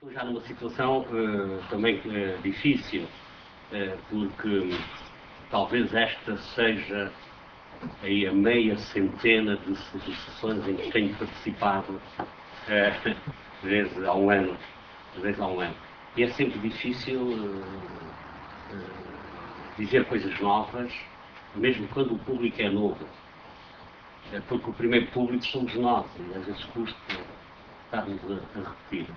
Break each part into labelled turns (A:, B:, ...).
A: Estou já numa situação também difícil, porque talvez esta seja aí a meia centena de sessões em que tenho participado desde há um ano. E é sempre difícil dizer coisas novas, mesmo quando o público é novo. Porque o primeiro público somos nós, e às vezes custa estarmos a repetir.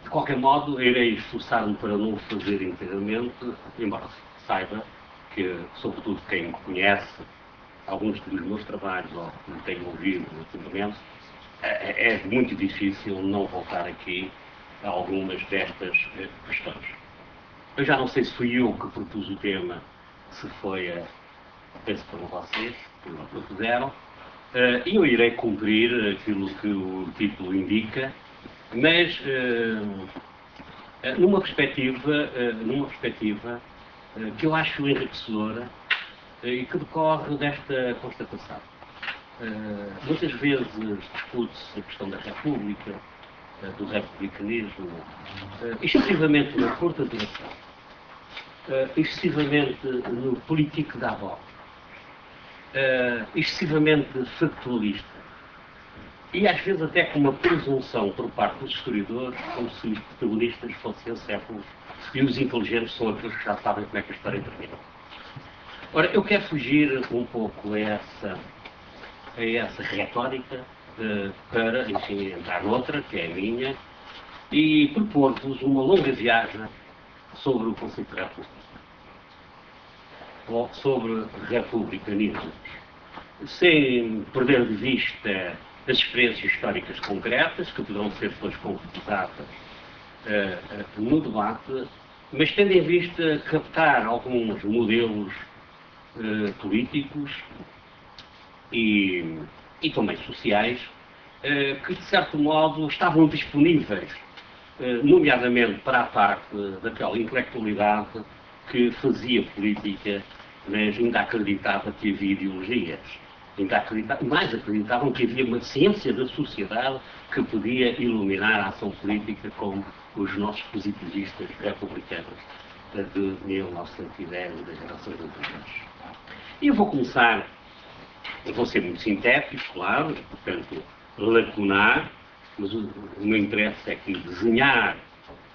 A: De qualquer modo, irei esforçar-me para não o fazer inteiramente, embora saiba que, sobretudo quem me conhece, alguns dos meus trabalhos, ou que me tenham ouvido ultimamente, é muito difícil não voltar aqui a algumas destas questões. Eu já não sei se fui eu que propus o tema, se foi, penso que foram vocês que o propuseram, e eu irei cumprir aquilo que o título indica, mas numa perspectiva que eu acho enriquecedora e que decorre desta constatação. Muitas vezes discute-se a questão da República, do republicanismo, excessivamente na curta duração, excessivamente no político da avó, excessivamente factualista, e às vezes até com uma presunção por parte dos historiadores, como se os protagonistas fossem séculos e os inteligentes são aqueles que já sabem como é que a história termina. Ora, eu quero fugir um pouco a essa retórica para, enfim, entrar noutra, que é a minha, e propor-vos uma longa viagem sobre o conceito de república, ou sobre republicanismo, sem perder de vista as experiências históricas concretas, que poderão ser depois concretizadas no debate, mas tendo em vista captar alguns modelos políticos e também sociais, que de certo modo estavam disponíveis, nomeadamente para a parte daquela intelectualidade que fazia política, mas ainda acreditava que havia ideologias. Mais acreditavam que havia uma ciência da sociedade que podia iluminar a ação política, como os nossos positivistas republicanos de 1910 e das gerações anteriores. E eu vou começar, vou ser muito sintético, claro, portanto, lacunar, mas o meu interesse é que desenhar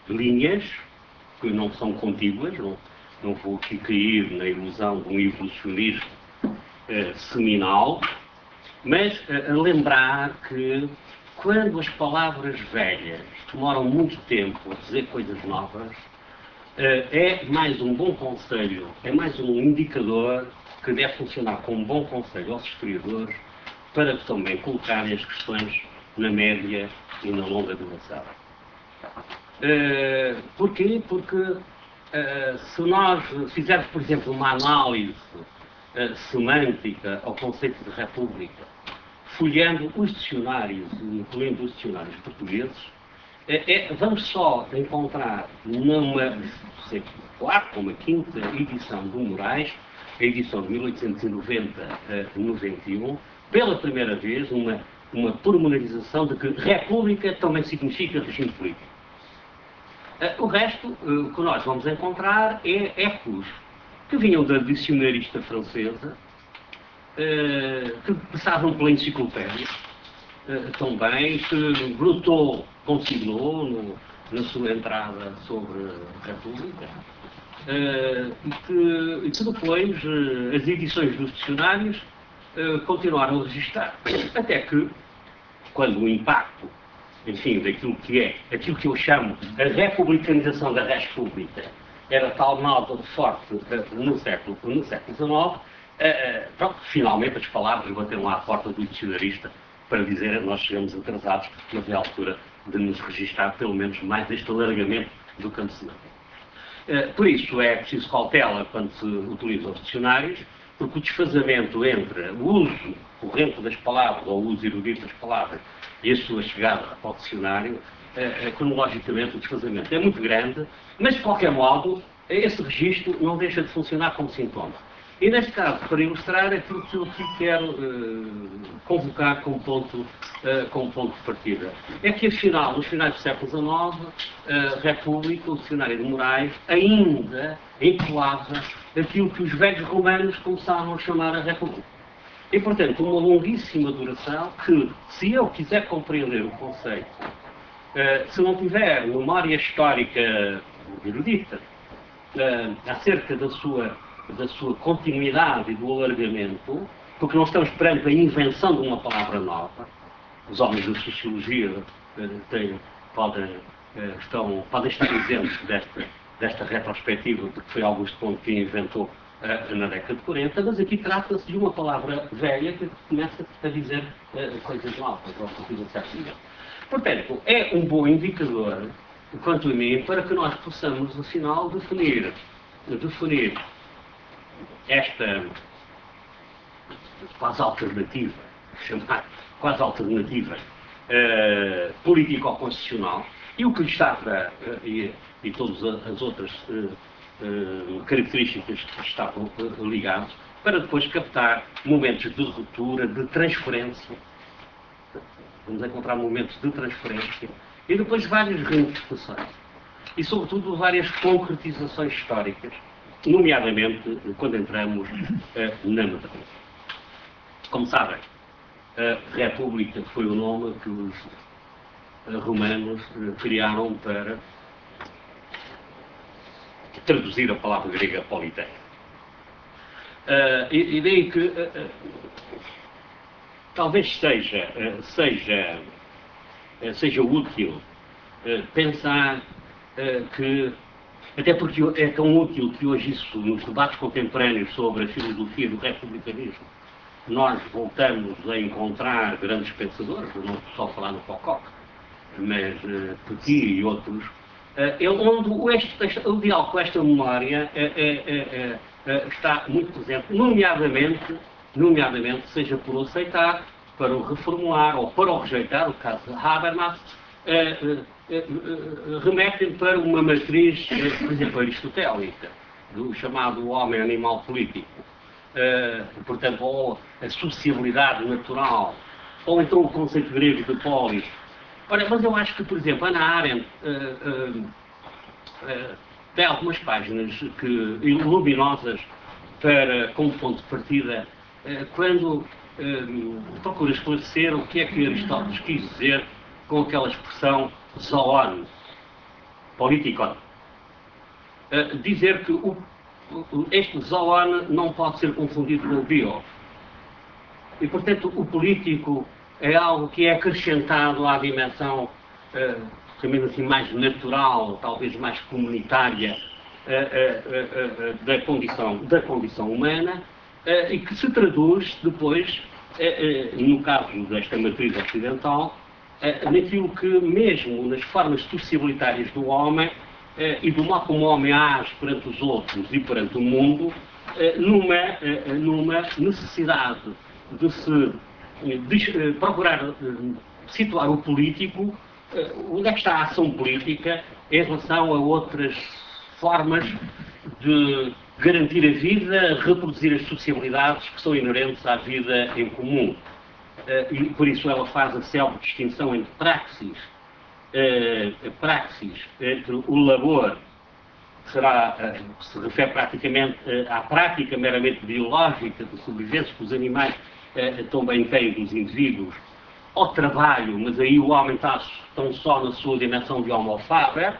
A: linhas que não são contíguas, não vou aqui cair na ilusão de um evolucionismo seminal, mas a lembrar que quando as palavras velhas demoram muito tempo a dizer coisas novas, é mais um bom conselho, é mais um indicador que deve funcionar como um bom conselho aos historiadores para também colocarem as questões na média e na longa duração. Porquê? Porque se nós fizermos, por exemplo, uma análise semântica ao conceito de república, folheando os dicionários, incluindo os dicionários portugueses, vamos só encontrar numa quarta ou uma quinta edição do Moraes, a edição de 1890-91, pela primeira vez uma pormenorização de que república também significa regime político. O resto, o que nós vamos encontrar é ecos que vinham da dicionarista francesa, que passavam pela enciclopédia, também, que Brutot consignou na sua entrada sobre a República, e que depois as edições dos dicionários continuaram a registrar, até que, quando o impacto, enfim, daquilo que eu chamo a republicanização da res pública, era de tal modo forte no século XIX, pronto, finalmente as palavras bateram à porta do dicionarista para dizer nós chegamos atrasados, mas é a altura de nos registrar pelo menos mais este alargamento do campo semântico. Por isso é preciso cautela quando se utilizam os dicionários, porque o desfazamento entre o uso corrente das palavras, ou o uso erudito das palavras, e a sua chegada ao dicionário, cronologicamente o desfazamento é muito grande, mas de qualquer modo esse registro não deixa de funcionar como sintoma. E neste caso, para ilustrar, aquilo que eu quero convocar como ponto de partida é que, afinal, nos finais do século XIX, a República, o dicionário de Moraes, ainda entoava aquilo que os velhos romanos começaram a chamar a República. E, portanto, uma longuíssima duração que, se eu quiser compreender o conceito, se não tiver memória histórica erudita acerca da sua continuidade e do alargamento, porque não estamos perante a invenção de uma palavra nova. Os homens da sociologia podem estar isentos desta retrospectiva, porque foi Augusto Comte que inventou na década de 40, mas aqui trata-se de uma palavra velha que começa a dizer coisas novas, ou coisas certas. Portanto, é um bom indicador, quanto a mim, para que nós possamos, afinal, definir esta quase alternativa, chamar quase alternativa político-constitucional, e o que estava, e todas as outras características que estavam ligados, para depois captar momentos de ruptura, de transferência. Vamos encontrar momentos de transferência e depois várias reinterpretações. E, sobretudo, várias concretizações históricas, nomeadamente quando entramos na modernidade. Como sabem, a República foi o nome que os romanos criaram para traduzir a palavra grega politeia. E daí que talvez seja útil pensar que, até porque é tão útil que hoje isso, nos debates contemporâneos sobre a filosofia do republicanismo, nós voltamos a encontrar grandes pensadores, não só falar no Foucault, mas Petit e outros, onde o diálogo com esta memória está muito presente, nomeadamente, seja por aceitar, para o reformular ou para o rejeitar, o caso de Habermas, remetem para uma matriz, por exemplo, aristotélica, do chamado homem-animal político. Portanto, ou a sociabilidade natural, ou então o conceito grego de polis. Ora, mas eu acho que, por exemplo, Hannah Arendt tem algumas páginas luminosas como ponto de partida, quando procura esclarecer o que é que Aristóteles quis dizer com aquela expressão zoon, politikon. Dizer que este zoon não pode ser confundido com o bio. E, portanto, o político é algo que é acrescentado à dimensão, chamemos assim, mais natural, talvez mais comunitária da condição humana, e que se traduz depois, no caso desta matriz ocidental, naquilo que mesmo nas formas sociabilitárias do homem e do modo como o homem age perante os outros e perante o mundo, numa necessidade de procurar situar o político, onde é que está a ação política em relação a outras formas de garantir a vida, reproduzir as sociabilidades que são inerentes à vida em comum. E por isso ela faz a célebre distinção entre praxis, entre o labor, que se refere praticamente à prática meramente biológica de sobrevivência que os animais também têm dos indivíduos, ao trabalho, mas aí o homem está tão só na sua dimensão de homo faber,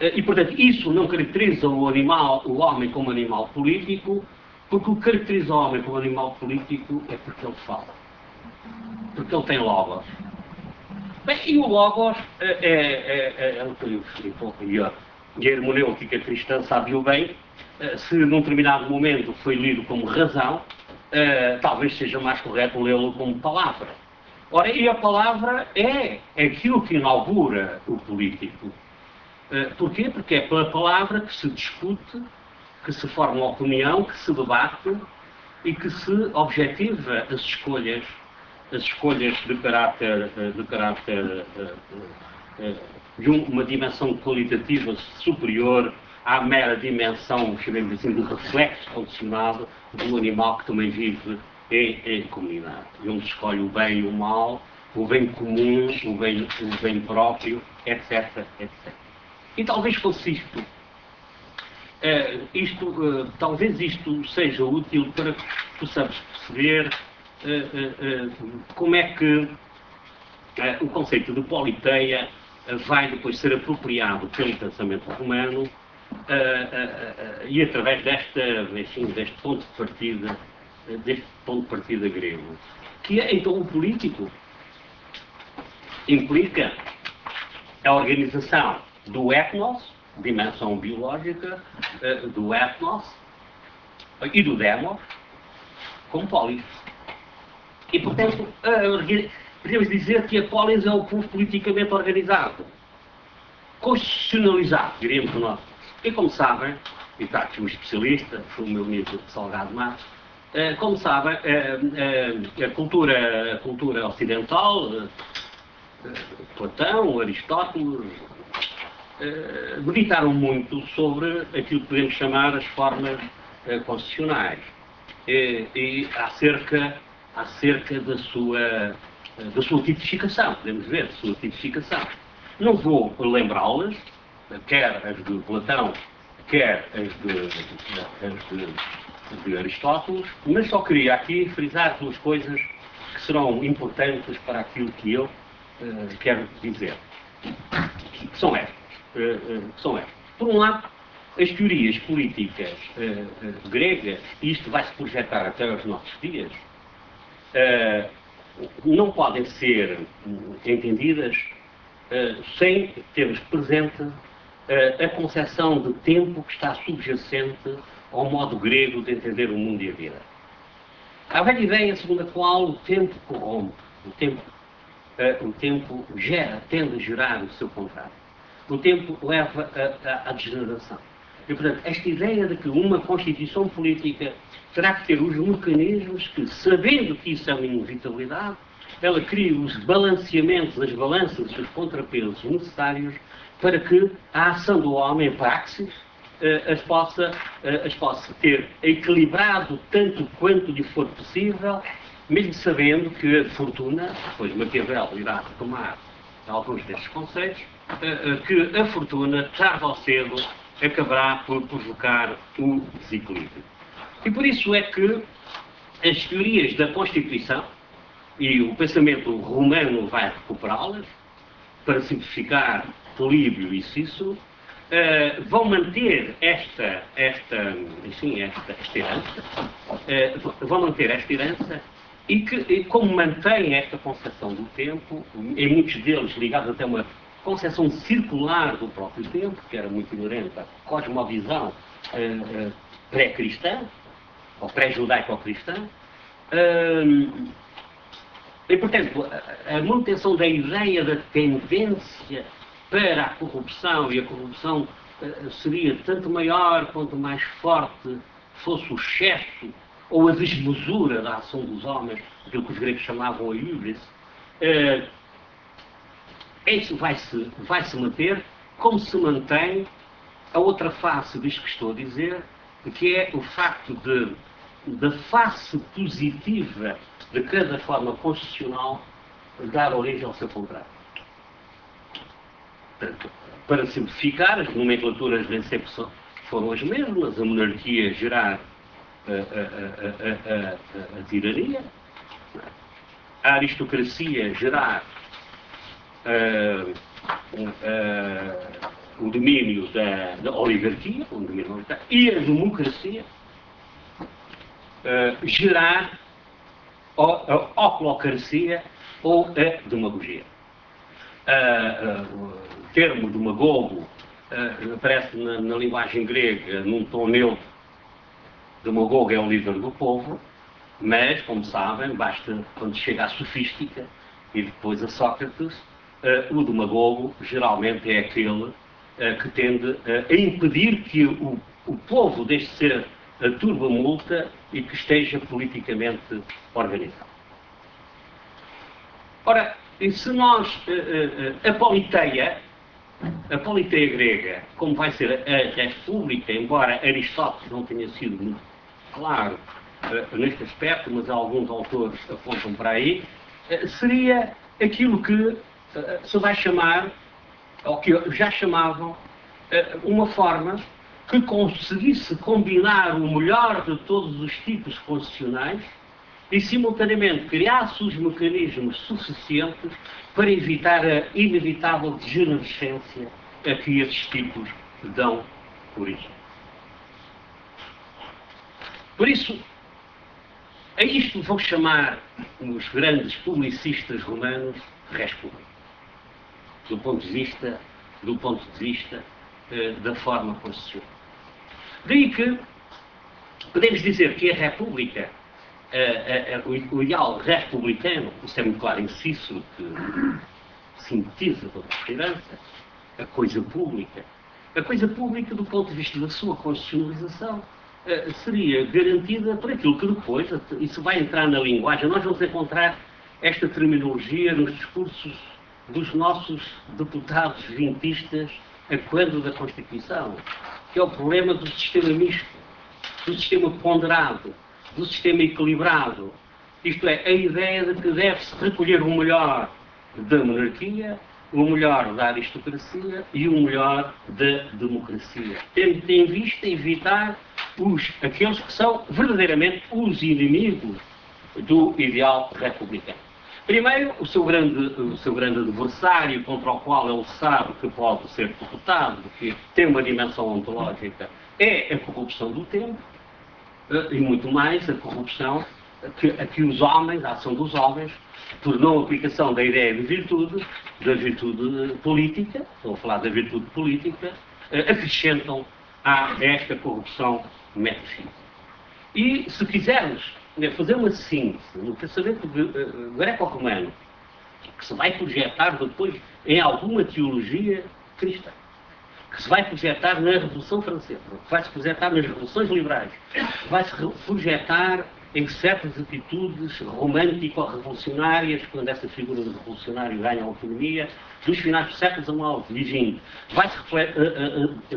A: e portanto isso não caracteriza o homem como animal político, porque o que caracteriza o homem como animal político é porque ele fala, porque ele tem logos. Bem, e o logos e a hermenêutica cristã sabe-o bem, se num determinado momento foi lido como razão, talvez seja mais correto lê-lo como palavra. Ora, e a palavra é aquilo que inaugura o político. Porquê? Porque é pela palavra que se discute, que se forma uma opinião, que se debate e que se objetiva as escolhas de caráter de uma dimensão qualitativa superior à mera dimensão, chamemos assim, de reflexo condicionado do animal que também vive em comunidade. E onde escolhe o bem e o mal, o bem comum, o bem próprio, etc, etc. E talvez fosse isto. Talvez isto seja útil para que possamos perceber como é que o conceito de politeia vai depois ser apropriado pelo pensamento romano e através deste ponto de partida grego, que é então o político implica a organização do etnos, dimensão biológica, do etnos e do demos, como polis. E, portanto, podemos dizer que a polis é o povo politicamente organizado, constitucionalizado, diríamos nós. E como sabem, e está aqui um especialista, foi o meu amigo Salgado Matos, como sabem, a cultura ocidental, Platão, Aristóteles, meditaram muito sobre aquilo que podemos chamar as formas constitucionais e acerca da sua tipificação, podemos ver, da sua tipificação. Não vou lembrá-las, quer as de Platão, quer as de Aristóteles, mas só queria aqui frisar duas coisas que serão importantes para aquilo que eu quero dizer, que são estas. Por um lado, as teorias políticas gregas, e isto vai se projetar até aos nossos dias, não podem ser entendidas sem termos presente a concepção de tempo que está subjacente ao modo grego de entender o mundo e a vida. Há a velha ideia segundo a qual o tempo corrompe, o tempo tende a gerar o seu contrário. O tempo leva à degeneração. E, portanto, esta ideia de que uma constituição política terá que ter os mecanismos que, sabendo que isso é uma inevitabilidade, ela cria os balanceamentos, as balanças, os contrapesos necessários para que a ação do homem, em praxis, as possa ter equilibrado tanto quanto lhe for possível, mesmo sabendo que a fortuna, depois Maquiavel irá retomar alguns destes conceitos, que a fortuna, tarde ou cedo, acabará por provocar o desequilíbrio. E por isso é que as teorias da Constituição, e o pensamento romano vai recuperá-las, para simplificar Políbio e Cícero, vão manter esta herança, e que, como mantém esta concepção do tempo, em muitos deles ligados até a uma concepção circular do próprio tempo, que era muito inerente à cosmovisão pré-cristã, ou pré-judaico-cristã, e, portanto, a manutenção da ideia da tendência para a corrupção, e a corrupção seria tanto maior quanto mais forte fosse o excesso ou a desmesura da ação dos homens, aquilo que os gregos chamavam a hubris, isso vai-se manter, como se mantém a outra face disto que estou a dizer, que é o facto da face positiva de cada forma constitucional dar origem ao seu contrário. Portanto, para simplificar, as nomenclaturas nem sempre foram as mesmas, a monarquia gerar a tirania, a aristocracia gerar o domínio da oligarquia, e a democracia gerar a oclocracia ou a demagogia. O termo demagogo aparece na linguagem grega num tom neutro. Demagogo é o líder do povo, mas, como sabem, basta quando chega à sofística e depois a Sócrates, o demagogo geralmente é aquele que tende a impedir que o povo deixe de ser a turba multa e que esteja politicamente organizado. Ora, e se nós, a politeia, a politeia grega, como vai ser a república, embora Aristóteles não tenha sido muito claro neste aspecto, mas alguns autores apontam para aí, seria aquilo que se vai chamar, ou que já chamavam, uma forma que conseguisse combinar o melhor de todos os tipos constitucionais e, simultaneamente, criasse os mecanismos suficientes para evitar a inevitável degenerescência a que esses tipos dão origem. Por isso, a isto vou chamar os grandes publicistas romanos res publica, do ponto de vista da forma constitucional. Daí que podemos dizer que a República, o ideal republicano, isso é muito claro em Cícero, que sintetiza toda a esperança, a coisa pública do ponto de vista da sua constitucionalização, seria garantida por aquilo que depois, isso vai entrar na linguagem, nós vamos encontrar esta terminologia nos discursos dos nossos deputados vintistas a quando da Constituição, que é o problema do sistema misto, do sistema ponderado, do sistema equilibrado. Isto é, a ideia de que deve-se recolher o melhor da monarquia, o melhor da aristocracia e o melhor da democracia, tendo em vista evitar aqueles que são verdadeiramente os inimigos do ideal republicano. Primeiro, o seu grande adversário, contra o qual ele sabe que pode ser derrotado, que tem uma dimensão ontológica, é a corrupção do tempo, e muito mais a corrupção que os homens, a ação dos homens, por não aplicação da ideia de virtude, da virtude política, estou a falar da virtude política, acrescentam a esta corrupção metafísica. E, se quisermos fazer uma síntese no pensamento greco-romano, que se vai projetar depois em alguma teologia cristã, que se vai projetar na Revolução Francesa, que vai se projetar nas revoluções liberais, que vai se projetar em certas atitudes romântico-revolucionárias, quando essa figura de revolucionário ganha autonomia, dos finais do século XIX e XX,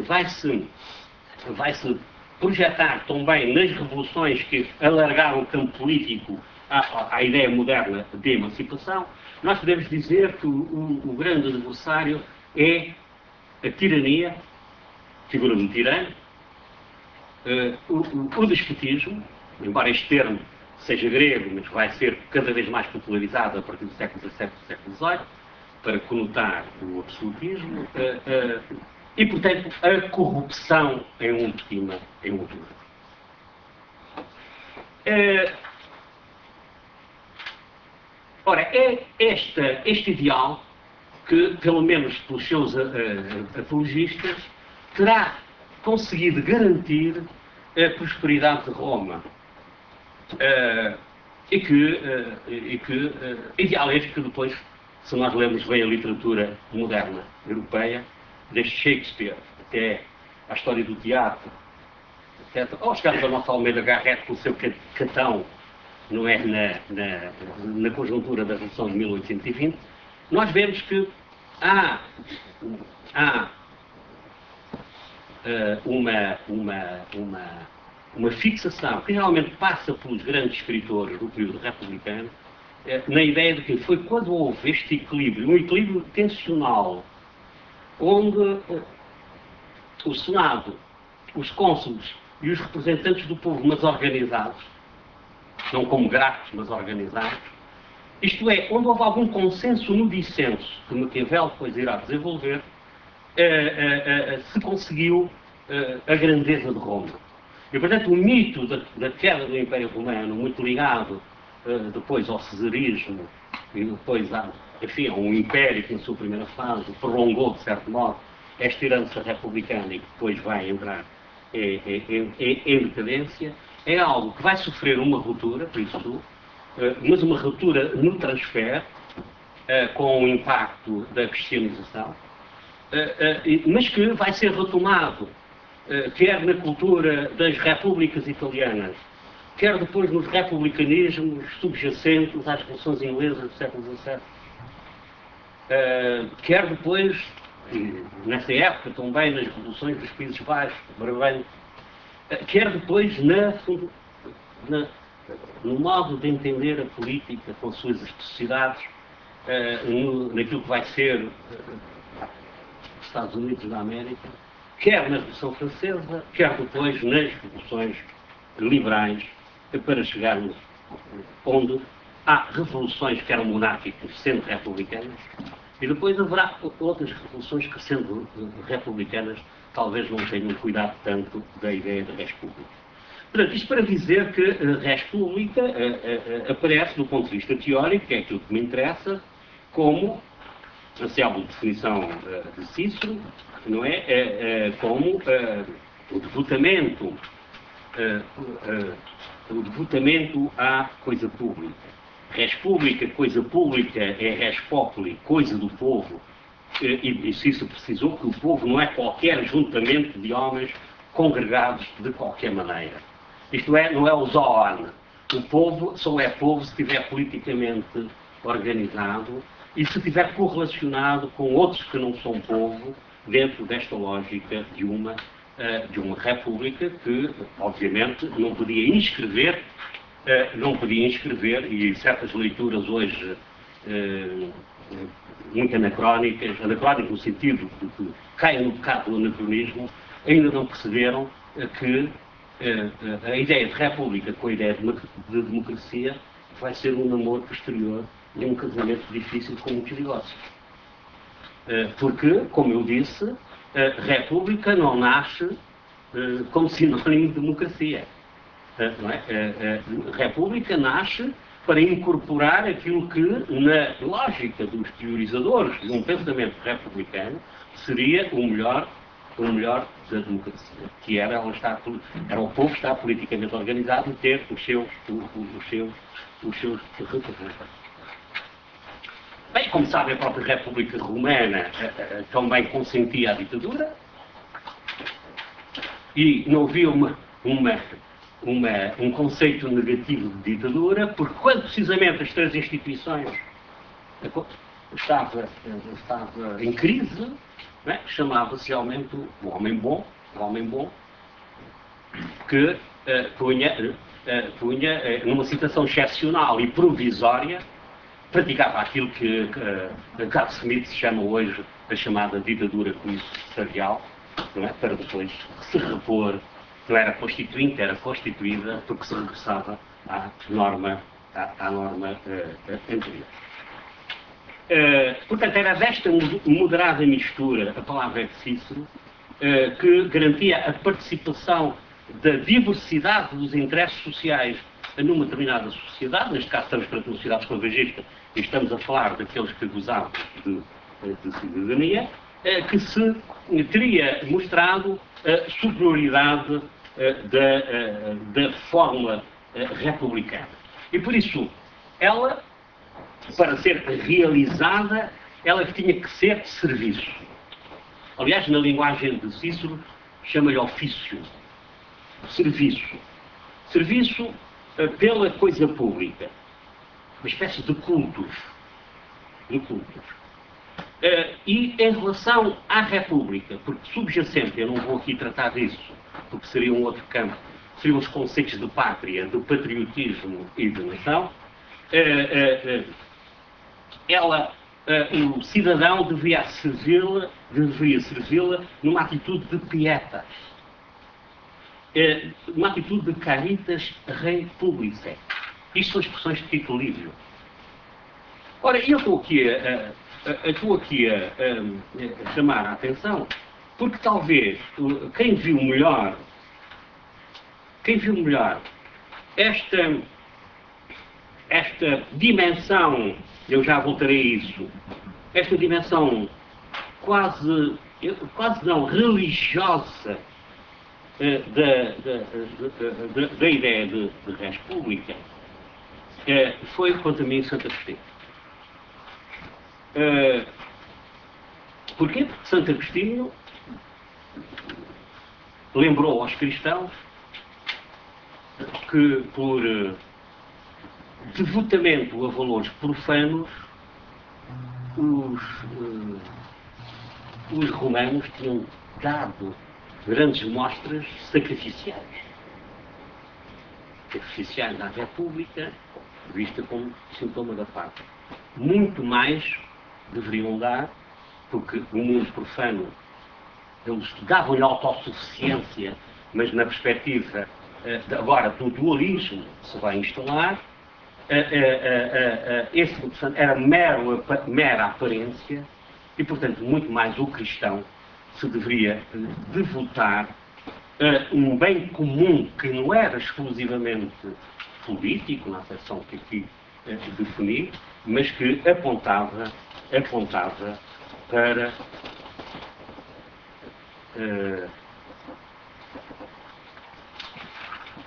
A: vai-se projetar também nas revoluções que alargaram o campo político à ideia moderna de emancipação. Nós podemos dizer que o grande adversário é a tirania, figura do tirano, o despotismo, embora este termo seja grego, mas vai ser cada vez mais popularizado a partir do século XVII e do século XVIII, para conotar o absolutismo, e, portanto, a corrupção em última. Ora, é este ideal que, pelo menos pelos seus apologistas, terá conseguido garantir a prosperidade de Roma. Ideal este que depois, se nós lermos bem a literatura moderna europeia, desde Shakespeare até à história do teatro, etc., ou chegarmos ao nosso Almeida Garrett com o seu Catão, não é, na conjuntura da Revolução de 1820, nós vemos que há uma fixação que realmente passa pelos grandes escritores do período republicano, na ideia de que foi quando houve este equilíbrio, um equilíbrio tensional, onde o Senado, os cônsules e os representantes do povo, mas organizados, não como gratos, mas organizados, isto é, onde houve algum consenso no dissenso, que Maquiavel depois irá desenvolver, se conseguiu a grandeza de Roma. E, portanto, o mito da queda do Império Romano, muito ligado depois ao cesarismo, e depois a um império que, na sua primeira fase, prolongou, de certo modo, esta herança republicana e que depois vai entrar em decadência, é algo que vai sofrer uma ruptura, por isso, mas uma ruptura no transfer, com o impacto da cristianização, mas que vai ser retomado, quer na cultura das repúblicas italianas, quer depois nos republicanismos subjacentes às revoluções inglesas do século XVII, quer depois nessa época também nas revoluções dos Países Baixos, Brabante, quer depois no modo de entender a política com as suas especificidades, naquilo que vai ser os Estados Unidos da América, quer na Revolução Francesa, quer depois nas revoluções liberais, para chegarmos onde há revoluções que eram monárquicas, sendo republicanas, e depois haverá outras revoluções que, sendo republicanas, talvez não tenham cuidado tanto da ideia de res pública. Portanto, isto para dizer que a res pública aparece, do ponto de vista teórico, que é aquilo que me interessa, como a célebre definição de Cícero, não é? Como o devotamento à coisa pública. Res pública, coisa pública, é res populi, coisa do povo. E Cícero precisou que o povo não é qualquer juntamento de homens congregados de qualquer maneira. Isto é, não é o zoon. O povo só é povo se estiver politicamente organizado e se estiver correlacionado com outros que não são povo, dentro desta lógica de uma república que, obviamente, não podia inscrever, e certas leituras hoje muito anacrónicas no sentido de que caem no pecado do anacronismo, ainda não perceberam que a ideia de república com a ideia de democracia vai ser um namoro posterior e um casamento difícil com muitos divórcios. Porque, como eu disse, a república não nasce como sinónimo de democracia. Não é? A república nasce para incorporar aquilo que, na lógica dos teorizadores de um pensamento republicano, seria o melhor da democracia, que era o povo estar politicamente organizado e ter os seus representantes. Bem, como sabem, a própria República Romana também consentia a ditadura e não havia um conceito negativo de ditadura, porque quando precisamente as três instituições estavam em crise, é? Chamava-se realmente o homem bom, que punha numa situação excepcional e provisória, praticava aquilo que Carl Smith chama hoje a chamada ditadura comissarial, não é? Para depois se repor, não era constituinte, era constituída, porque se regressava à norma anterior. Portanto, era desta moderada mistura, a palavra é de Cícero, que garantia a participação da diversidade dos interesses sociais numa determinada sociedade. Neste caso estamos perante uma sociedade esclavagista e estamos a falar daqueles que gozavam de cidadania, que se teria mostrado a superioridade da fórmula republicana. E por isso, ela, para ser realizada, ela tinha que ser serviço. Aliás, na linguagem de Cícero, chama-lhe ofício. Serviço. Serviço pela coisa pública. Uma espécie de cultos. E em relação à República, porque subjacente, eu não vou aqui tratar disso, porque seria um outro campo, seriam os conceitos de pátria, de patriotismo e de nação, o cidadão deveria servi-la numa atitude de pietas, numa atitude de caritas rei publicae. Isto são expressões de Tito Livio. Ora, eu estou aqui a chamar a atenção, porque talvez quem viu melhor esta dimensão, eu já voltarei a isso, esta dimensão quase não religiosa da ideia de res pública, foi, quanto a mim, Santo Agostinho. Porquê? Porque Santo Agostinho lembrou aos cristãos que, por devotamento a valores profanos, os romanos tinham dado grandes mostras sacrificiais. Sacrificiais à República, vista como sintoma da paz. Muito mais deveriam dar, porque o mundo profano, eles davam-lhe autossuficiência, mas na perspectiva agora do dualismo que se vai instalar, esse, portanto, era mera aparência, e, portanto, muito mais o cristão se deveria devotar a um bem comum que não era exclusivamente político, na acessão que aqui defini, mas que apontava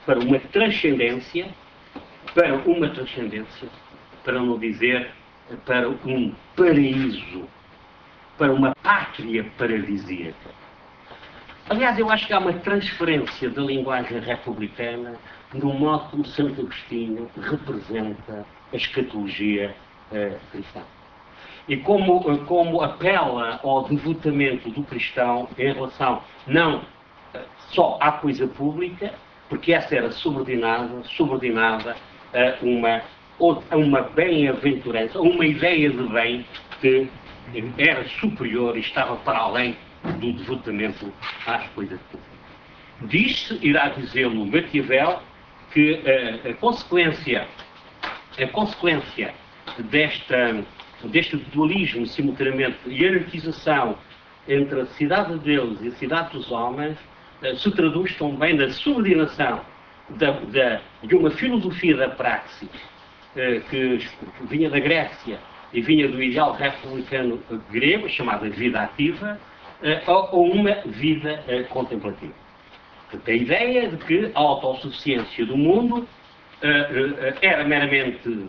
A: para uma transcendência, para não dizer para um paraíso, para uma pátria paradisíaca. Aliás, eu acho que há uma transferência da linguagem republicana no modo como Santo Agostinho representa a escatologia cristã. E como apela ao devotamento do cristão em relação não só à coisa pública, porque essa era subordinada a uma bem-aventurança, a uma ideia de bem que era superior e estava para além do devotamento às coisas públicas. Diz-se, irá dizê-lo Maquiavel, que a consequência deste dualismo, simultaneamente, hierarquização entre a cidade de Deus e a cidade dos homens, se traduz também na subordinação de uma filosofia da praxis que vinha da Grécia e vinha do ideal republicano grego, chamada vida ativa, a uma vida contemplativa. Portanto, a ideia de que a autossuficiência do mundo era meramente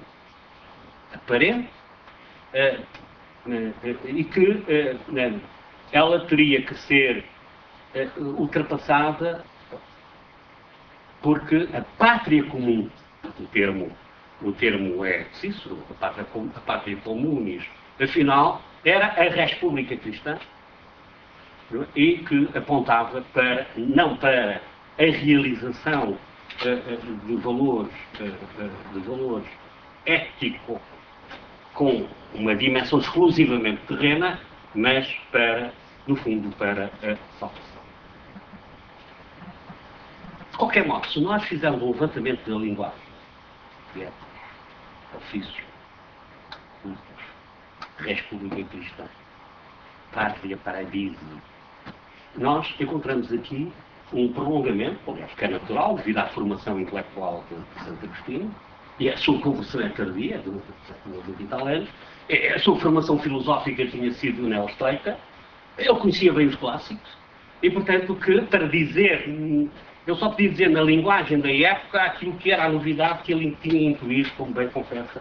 A: aparente e que ela teria que ser ultrapassada porque a pátria comum, o termo é Cícero, a pátria comunis, afinal, era a República Cristã, e que apontava não para a realização de valores éticos com uma dimensão exclusivamente terrena, mas no fundo, para a salvação. De qualquer modo, se nós fizermos um levantamento da linguagem, que é ofício, República Cristã, Pátria Paradiso, nós encontramos aqui um prolongamento, aliás, que é natural, devido à formação intelectual de Santo Agostinho, e a sua conversão tardia, de 20 e tal anos, a sua formação filosófica tinha sido neoesteica, ele conhecia bem os clássicos, e, portanto, que para dizer, eu só podia dizer na linguagem da época aquilo que era a novidade que ele tinha incluído, como bem confessa,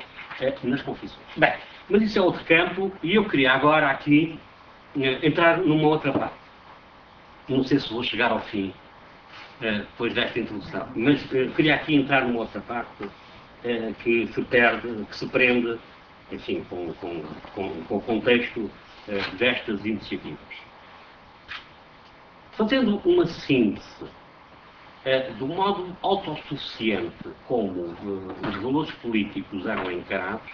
A: nas confissões. Bem, mas isso é outro campo, e eu queria agora aqui entrar numa outra parte. Não sei se vou chegar ao fim, depois desta introdução, mas queria aqui entrar numa outra parte que se prende, enfim, com o contexto destas iniciativas. Fazendo uma síntese do modo autossuficiente como os valores políticos eram encarados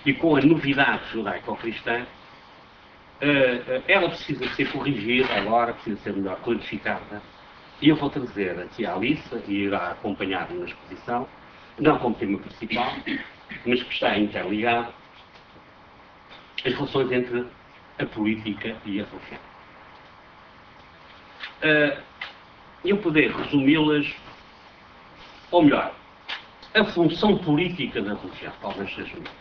A: e com a novidade judaico-cristã, ela precisa ser corrigida agora, precisa ser melhor clarificada, e eu vou trazer aqui a Alice, e irá acompanhar-me na exposição, não como tema principal, mas que está interligado, as relações entre a política e a religião. Eu poder resumi-las, ou melhor, a função política da religião, talvez seja melhor.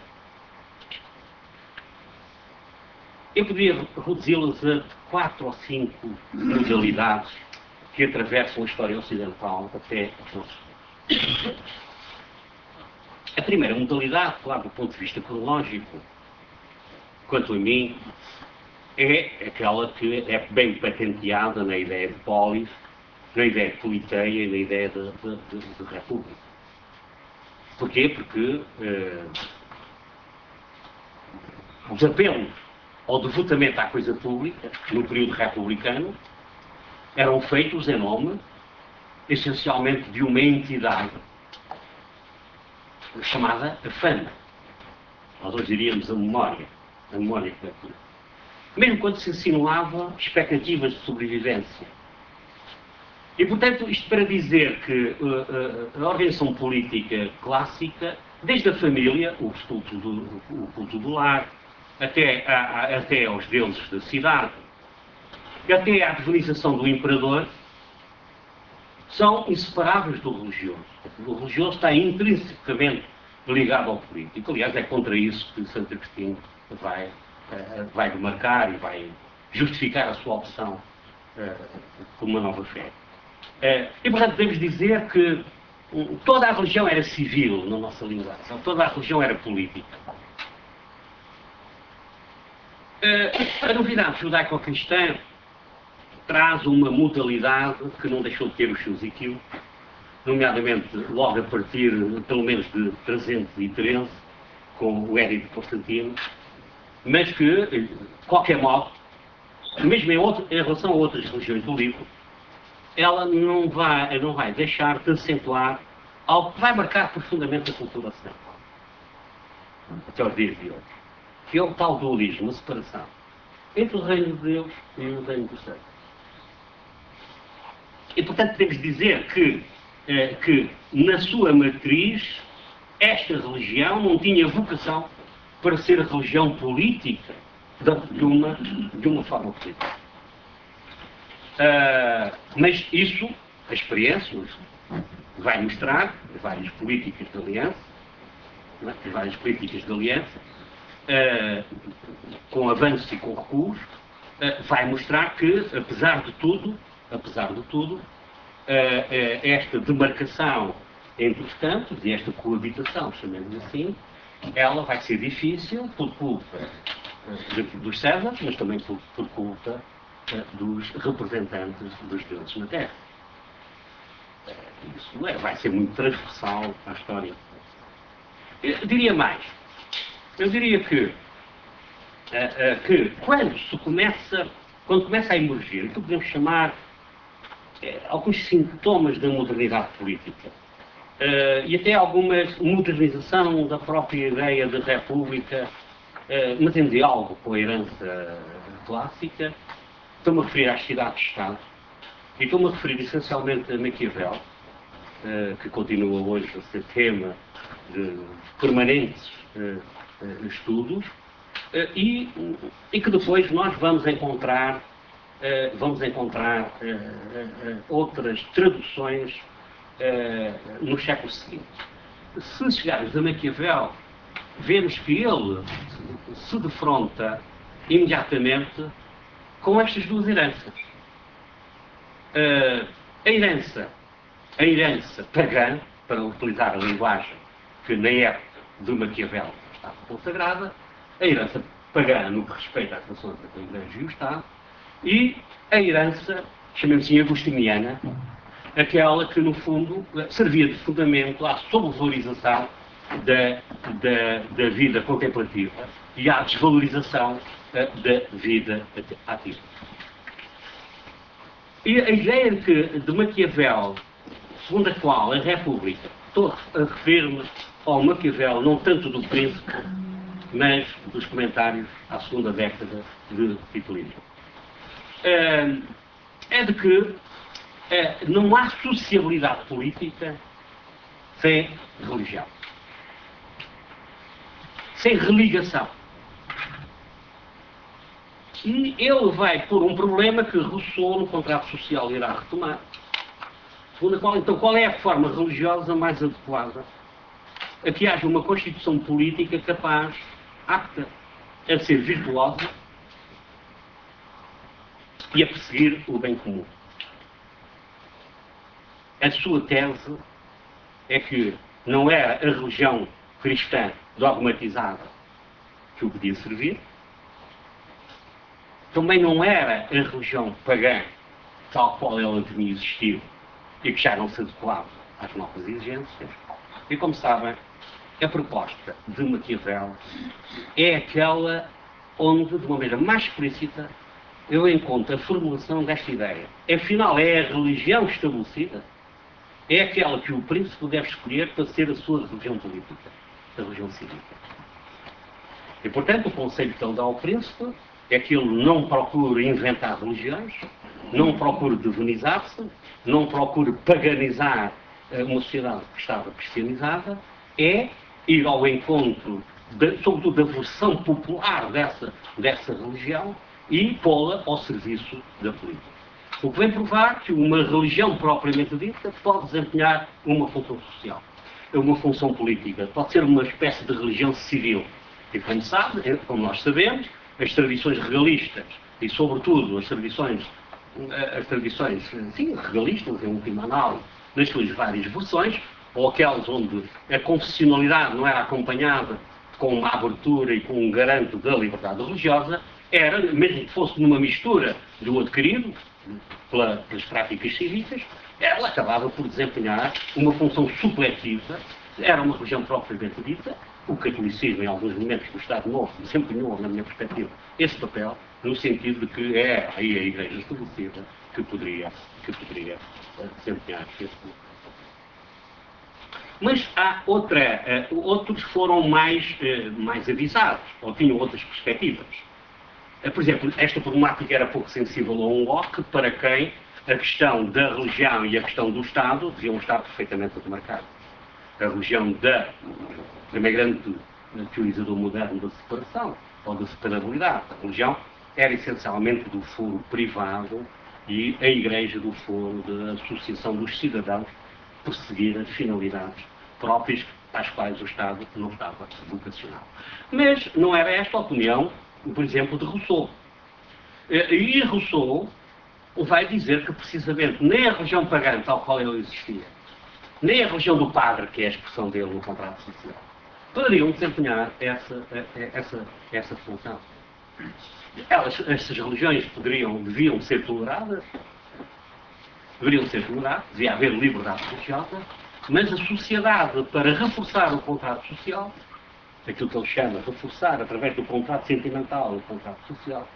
A: Eu poderia reduzi-las a 4 ou 5 modalidades que atravessam a história ocidental até os nossos dias. A primeira modalidade, claro, do ponto de vista cronológico, quanto a mim, é aquela que é bem patenteada na ideia de polis, na ideia de politeia e na ideia de república. Porquê? Porque os apelos ou devotamento à coisa pública, no período republicano, eram feitos em nome, essencialmente, de uma entidade chamada a fama. Nós hoje diríamos a memória coletiva. Mesmo quando se insinuava expectativas de sobrevivência. E, portanto, isto para dizer que a organização política clássica, desde a família, o culto do lar, até aos deuses da cidade, até à divinização do imperador, são inseparáveis do religioso. O religioso está intrinsecamente ligado ao político. Aliás, é contra isso que Santo Agostinho vai demarcar e vai justificar a sua opção por uma nova fé. E, portanto, devemos dizer que toda a religião era civil, na nossa linguagem. Toda a religião era política. A novidade judaico-cristã traz uma modalidade que não deixou de ter os seus equívocos, nomeadamente logo a partir, pelo menos, de 313, com o Édito de Constantino, mas que, de qualquer modo, mesmo em relação a outras religiões do livro, ela não vai deixar de acentuar algo que vai marcar profundamente a cultura ocidental, até os dias de hoje, que é o tal dualismo, a separação entre o reino de Deus e o reino dos céus. E, portanto, devemos dizer que na sua matriz, esta religião não tinha vocação para ser a religião política de uma forma política. Mas isso, a experiência vai mostrar, várias políticas de aliança, com avanço e com recuos, vai mostrar que, apesar de tudo, esta demarcação entre os campos e esta coabitação, chamemos assim, ela vai ser difícil por culpa dos Césares, mas também por culpa dos representantes dos deuses na Terra. Isso vai ser muito transversal à história. Eu diria mais. Eu diria que quando começa a emergir o que podemos chamar alguns sintomas da modernidade política e até alguma modernização da própria ideia de república, mas em diálogo com a herança clássica, estou-me a referir às cidades-estado e estou-me a referir essencialmente a Maquiavel, que continua hoje a ser tema de permanentes estudos, e que depois nós vamos encontrar outras traduções nos séculos seguintes. Se chegarmos a Maquiavel, vemos que ele se defronta imediatamente com estas duas heranças. A herança pagã, para utilizar a linguagem que na época de Maquiavel estava consagrada, a herança pagã no que respeita às relações entre a Igreja e o Estado, e a herança, chamemos assim, agostiniana, aquela que, no fundo, servia de fundamento à sobrevalorização da vida contemplativa e à desvalorização da vida ativa. E a ideia de Maquiavel, segundo a qual a República, estou a referir-me ao Maquiavel, não tanto do Príncipe, mas dos comentários à segunda década de Tito Livio, é de que não há sociabilidade política sem religião, sem religação. E ele vai pôr um problema que Rousseau, no contrato social, irá retomar, segundo a qual, então, qual é a forma religiosa mais adequada a que haja uma constituição política capaz, apta a ser virtuosa e a perseguir o bem comum. A sua tese é que não era a religião cristã dogmatizada que o podia servir, também não era a religião pagã tal qual ela devia existir e que já não se adequava às novas exigências. E, como sabem, a proposta de Maquiavel é aquela onde, de uma maneira mais explícita, eu encontro a formulação desta ideia. Afinal, é a religião estabelecida, é aquela que o príncipe deve escolher para ser a sua religião política, a religião cívica. E, portanto, o conselho que ele dá ao príncipe é que ele não procure inventar religiões, não procure divinizar-se, não procure paganizar uma sociedade que estava cristianizada, é ir ao encontro, sobretudo, da versão popular dessa religião e pô-la ao serviço da política. O que vem provar que uma religião propriamente dita pode desempenhar uma função social, uma função política, pode ser uma espécie de religião civil. E como sabe, como nós sabemos, as tradições regalistas e, sobretudo, as tradições sim, regalistas, em última análise, nas suas várias versões, ou aquelas onde a confessionalidade não era acompanhada com uma abertura e com um garanto da liberdade religiosa, era, mesmo que fosse numa mistura do adquirido, pelas práticas cívicas, ela acabava por desempenhar uma função supletiva, era uma religião propriamente dita. O catolicismo, em alguns momentos do Estado Novo, desempenhou, na minha perspectiva, esse papel, no sentido de que é aí a Igreja estabelecida que poderia desempenhar esse papel. Mas há outros foram mais avisados, ou tinham outras perspectivas. Por exemplo, esta problemática era pouco sensível a um Locke, para quem a questão da religião e a questão do Estado deviam estar perfeitamente demarcadas. A religião primeiro grande teorizador moderno da separação, ou da separabilidade. A religião era essencialmente do foro privado e a Igreja do foro da associação dos cidadãos perseguir as finalidades próprias às quais o Estado não estava vocacionado. Mas não era esta a opinião, por exemplo, de Rousseau. E Rousseau vai dizer que, precisamente, nem a religião pagã tal qual ele existia, nem a religião do padre, que é a expressão dele no contrato social, poderiam desempenhar essa função. Essas religiões deviam ser toleradas, devia haver liberdade religiosa, mas a sociedade, para reforçar o contrato social, aquilo que ele chama de reforçar através do contrato sentimental o contrato social,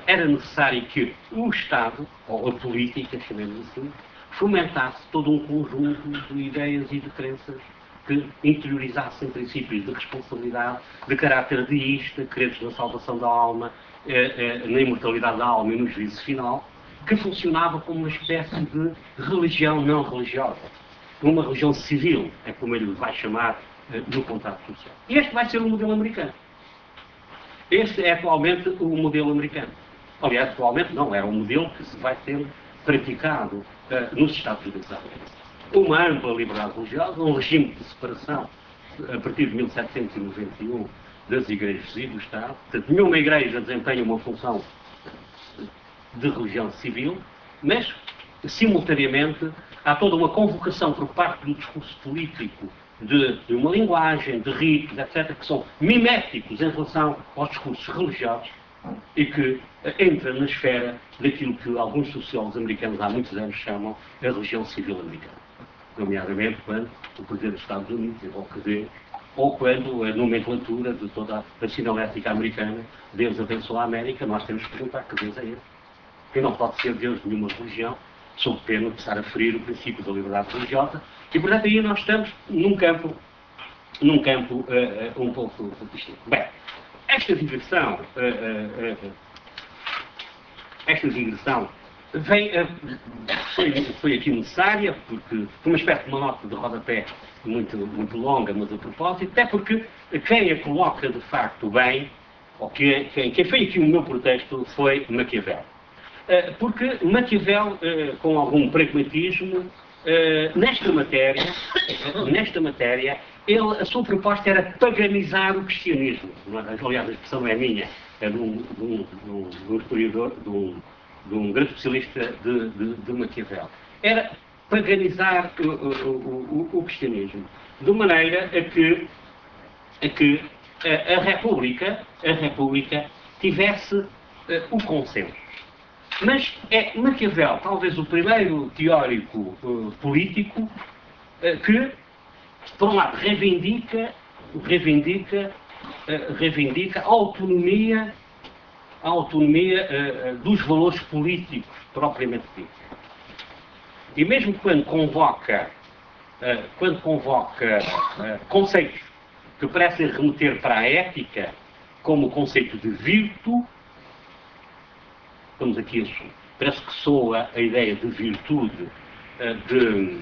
A: era necessário que o Estado, ou a política, chamemos assim, fomentasse todo um conjunto de ideias e de crenças que interiorizassem princípios de responsabilidade, de caráter deísta, crentes na salvação da alma, na imortalidade da alma e no juízo final, que funcionava como uma espécie de religião não religiosa. Uma religião civil, é como ele vai chamar no contrato social. E este vai ser o modelo americano. Este é atualmente o modelo americano. Aliás, atualmente não, era um modelo que se vai ser praticado nos Estados Unidos da América. Uma ampla liberdade religiosa, um regime de separação a partir de 1791 das igrejas e do Estado. Portanto, nenhuma igreja desempenha uma função de religião civil, mas, simultaneamente, há toda uma convocação por parte do discurso político de uma linguagem, de ritos, etc., que são miméticos em relação aos discursos religiosos e que entra na esfera daquilo que alguns sociólogos americanos há muitos anos chamam a religião civil americana. Nomeadamente quando o Presidente dos Estados Unidos evoca Deus, ou quando a nomenclatura de toda a sinalética americana, Deus abençoa a América, nós temos que perguntar que Deus é esse. Que não pode ser Deus de nenhuma religião, sob pena de estar a ferir o princípio da liberdade religiosa. E, portanto, aí nós estamos num campo um pouco distinto. Bem, esta digressão foi aqui necessária, porque foi uma espécie de uma nota de rodapé muito longa, mas a propósito, até porque quem a coloca de facto bem, ou quem foi aqui o meu protesto, foi Maquiavel. Porque Maquiavel, com algum pragmatismo, nesta matéria, a sua proposta era paganizar o cristianismo. Aliás, a expressão não é minha, é de um historiador, de um grande especialista de Maquiavel. Era paganizar o cristianismo, de maneira a que a República tivesse o consenso. Mas é Maquiavel, talvez o primeiro teórico político que, por um lado, reivindica reivindica a autonomia dos valores políticos propriamente ditos. E mesmo quando convoca conceitos que parecem remeter para a ética, como o conceito de virtude, estamos aqui, parece que soa a ideia de virtude de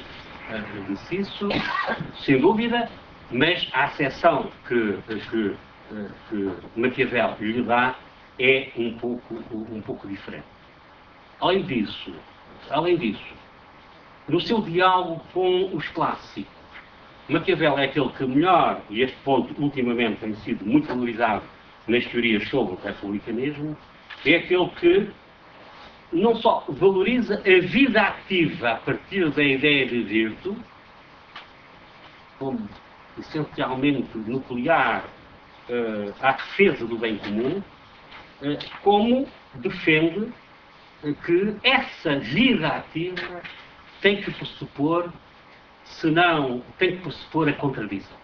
A: Cícero, sem dúvida, mas a acessão que Maquiavel lhe dá é um pouco diferente. Além disso, no seu diálogo com os clássicos, Maquiavel é aquele que melhor, e este ponto ultimamente tem sido muito valorizado nas teorias sobre o republicanismo, é aquele que não só valoriza a vida ativa a partir da ideia de virtude, como essencialmente nuclear à defesa do bem comum, como defende que essa vida ativa tem que pressupor, tem que pressupor a contradição.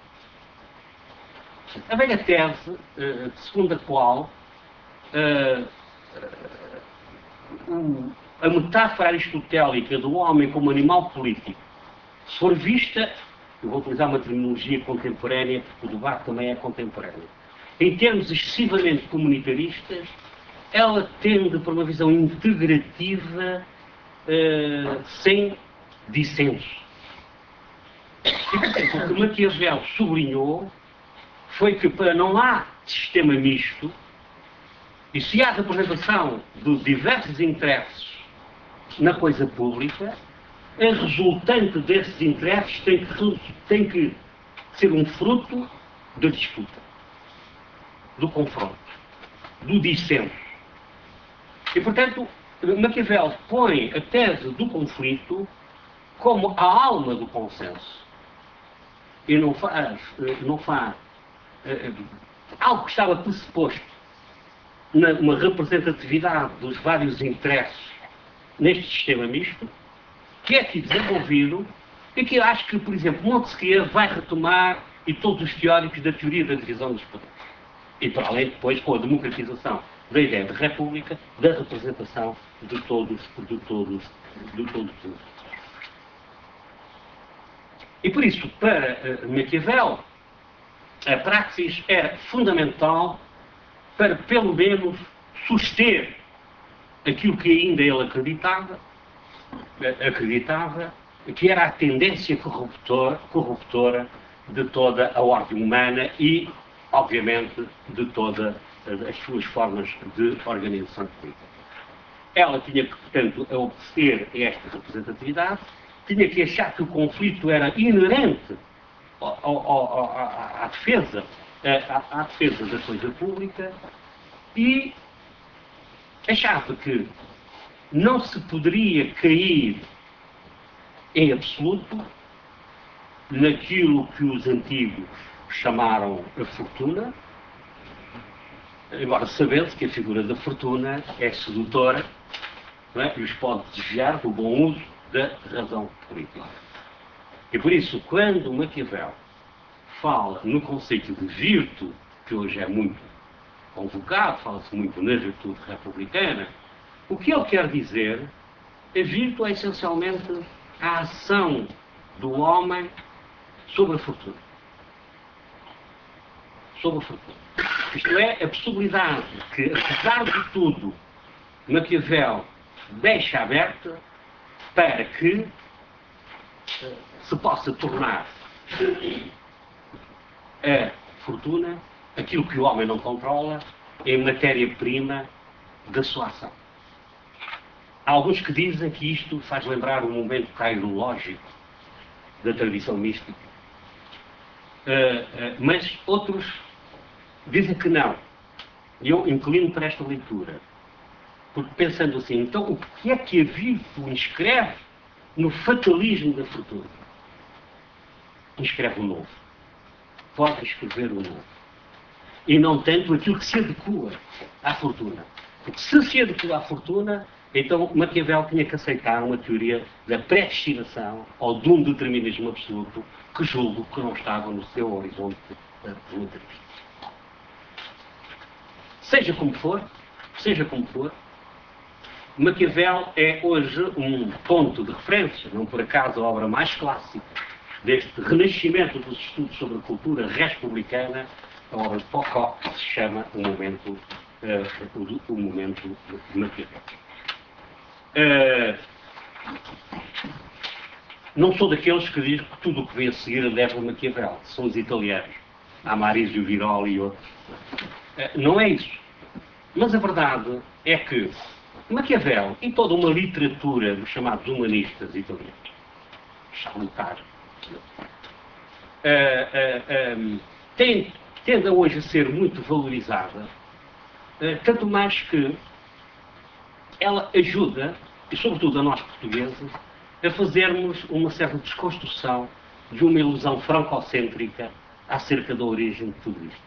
A: A velha tese, segundo a qual a metáfora aristotélica do homem como animal político, se for vista, eu vou utilizar uma terminologia contemporânea, porque o debate também é contemporâneo, em termos excessivamente comunitaristas, ela tende para uma visão integrativa, sem dissenso. E, portanto, o que Maquiavel sublinhou foi que, para não há sistema misto, e se há representação de diversos interesses na coisa pública, a resultante desses interesses tem que ser um fruto da disputa, do confronto, do dissenso. E, portanto, Maquiavel põe a tese do conflito como a alma do consenso. E não faz algo que estava pressuposto numa representatividade dos vários interesses neste sistema misto, que é aqui desenvolvido e que acho que, por exemplo, Montesquieu vai retomar, e todos os teóricos da teoria da divisão dos poderes. E para além depois com a democratização da ideia de república, da representação de todos. E por isso, para Maquiavel, a praxis era fundamental para, pelo menos, suster aquilo que ainda ele acreditava, que era a tendência corruptora de toda a ordem humana e, obviamente, de todas as suas formas de organização política. Ela tinha que, portanto, obedecer a esta representatividade, tinha que achar que o conflito era inerente à defesa da coisa pública e achava que não se poderia cair em absoluto naquilo que os antigos chamaram a fortuna, embora sabendo que a figura da fortuna é sedutora, não é? E os pode desviar do bom uso da razão política. E por isso, quando Maquiavel fala no conceito de virtude, que hoje é muito convocado, fala-se muito na virtude republicana, o que ele quer dizer, a virtude é essencialmente a ação do homem sobre a fortuna. Sobre a fortuna. Isto é, a possibilidade que, apesar de tudo, Maquiavel deixa aberta para que se possa tornar a fortuna aquilo que o homem não controla em matéria-prima da sua ação. Há alguns que dizem que isto faz lembrar um momento cairológico da tradição mística, mas outros dizem que não. E eu inclino para esta leitura, porque pensando assim, então o que é que a virtude inscreve no fatalismo da fortuna? Inscreve o novo. Pode escrever o novo. E não tanto aquilo que se adequa à fortuna. Porque se adequa à fortuna, então Maquiavel tinha que aceitar uma teoria da predestinação ou de um determinismo absoluto que julgo que não estava no seu horizonte voluntarista. seja como for, Maquiavel é hoje um ponto de referência, não por acaso a obra mais clássica deste renascimento dos estudos sobre a cultura republicana, a obra de Pocock, que se chama o momento de Maquiavel. Não sou daqueles que dizem que tudo o que vem a seguir deve a Maquiavel. São os italianos, Amarizio Viroli e outros. Não é isso. Mas a verdade é que Maquiavel e toda uma literatura dos chamados humanistas italianos, Chalutar, tende hoje a ser muito valorizada, tanto mais que ela ajuda, e sobretudo a nós portugueses, a fazermos uma certa desconstrução de uma ilusão francocêntrica acerca da origem de tudo isto.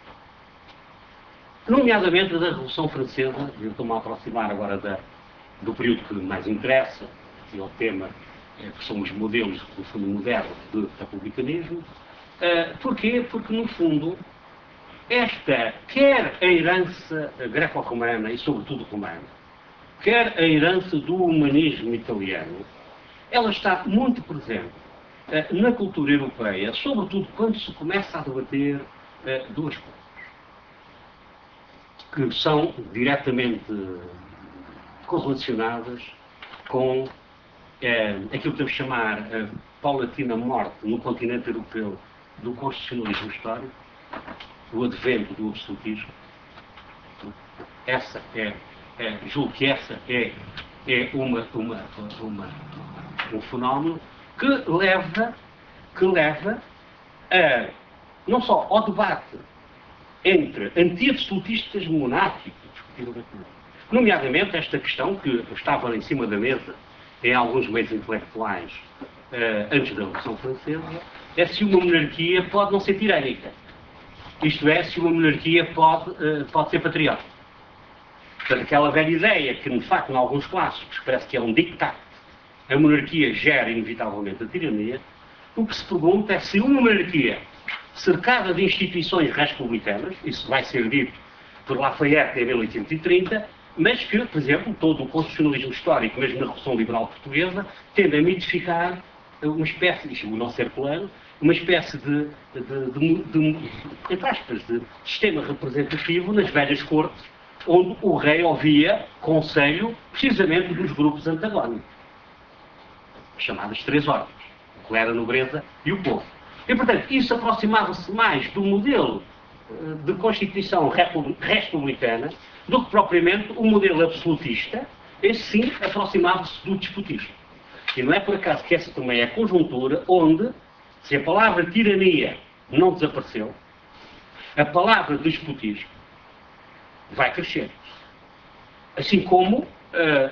A: Nomeadamente da Revolução Francesa, eu estou-me a aproximar agora do período que mais interessa, que é o tema, que são os modelos do fundo moderno de republicanismo. Porquê? Porque, no fundo, quer a herança greco-romana e, sobretudo, romana, quer a herança do humanismo italiano, ela está muito presente na cultura europeia, sobretudo quando se começa a debater duas coisas que são diretamente correlacionadas com aquilo que podemos chamar a paulatina morte no continente europeu do constitucionalismo histórico, o advento do absolutismo. Julgo que essa é um fenómeno que leva não só ao debate entre anti-absolutistas monárquicos, nomeadamente esta questão que estava em cima da mesa em alguns meios intelectuais antes da Revolução Francesa, é se uma monarquia pode não ser tirânica. Isto é, se uma monarquia pode ser patriótica. Portanto, aquela velha ideia que, de facto, em alguns clássicos parece que é um dictat, a monarquia gera inevitavelmente a tirania. O que se pergunta é se uma monarquia cercada de instituições republicanas, isso vai ser dito por Lafayette em 1830, mas que, por exemplo, todo o constitucionalismo histórico, mesmo na Revolução Liberal Portuguesa, tende a mitificar uma espécie, o nosso herculano, uma espécie entre aspas, de sistema representativo nas velhas cortes, onde o rei ouvia conselho precisamente dos grupos antagónicos, chamadas três ordens, o clero, a nobreza e o povo. E, portanto, isso aproximava-se mais do modelo de Constituição republicana do que propriamente o modelo absolutista. Esse sim aproximava-se do despotismo. E não é por acaso que essa também é a conjuntura onde, se a palavra tirania não desapareceu, a palavra despotismo vai crescer. Assim como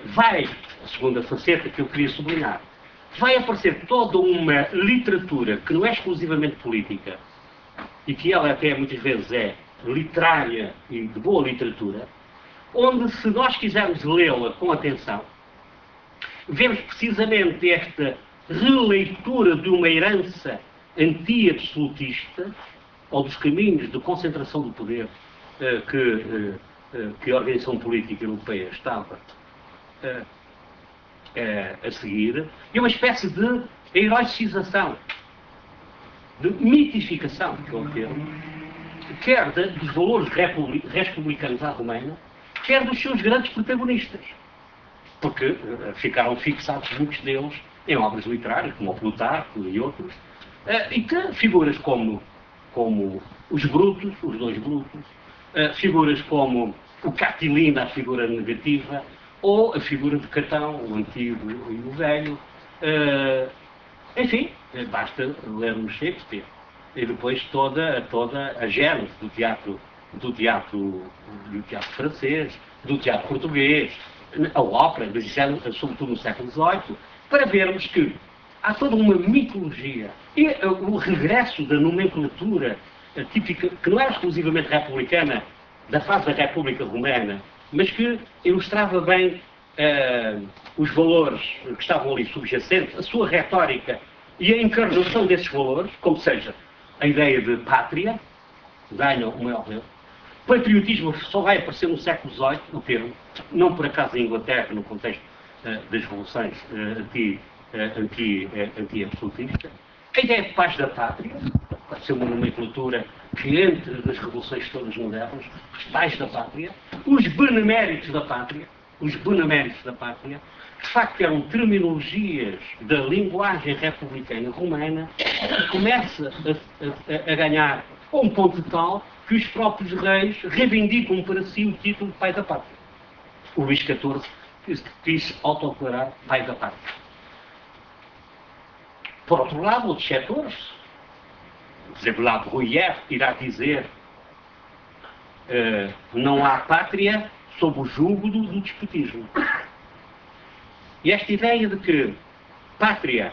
A: vai, a segunda faceta que eu queria sublinhar, vai aparecer toda uma literatura que não é exclusivamente política, e que ela até muitas vezes é literária e de boa literatura, onde, se nós quisermos lê-la com atenção, vemos precisamente esta releitura de uma herança anti-absolutista, ou dos caminhos de concentração do poder que a organização política europeia estava a seguir, e uma espécie de heroicização, de mitificação, que é o termo, quer dos valores republicanos à romana, quer dos seus grandes protagonistas. Porque ficaram fixados muitos deles em obras literárias, como o Plutarco e outros, e que figuras como os Brutos, os dois Brutos, figuras como o Catilina, a figura negativa, ou a figura de Catão, o antigo e o velho. Enfim, basta lermos Shakespeare. E depois toda a gênese do teatro francês, do teatro português, a ópera, sobretudo no século XVIII, para vermos que há toda uma mitologia e o regresso da nomenclatura típica, que não era exclusivamente republicana, da fase da República Romana, mas que ilustrava bem os valores que estavam ali subjacentes, a sua retórica e a encarnação desses valores, como seja a ideia de pátria, ganha o maior relevo, Patriotismo só vai aparecer no século XVIII, o termo, não por acaso em Inglaterra, no contexto das revoluções anti-absolutistas. A ideia de paz da pátria, pode ser uma nomenclatura que entre as revoluções todas modernas, os pais da pátria, os beneméritos da pátria, de facto eram terminologias da linguagem republicana romana, que começa a ganhar um ponto tal que os próprios reis reivindicam para si o título de pai da pátria. O Luís XIV quis autodeclarar pai da pátria. Por outro lado, outros setores, La Bruyère irá dizer não há pátria sob o jugo do despotismo. E esta ideia de que pátria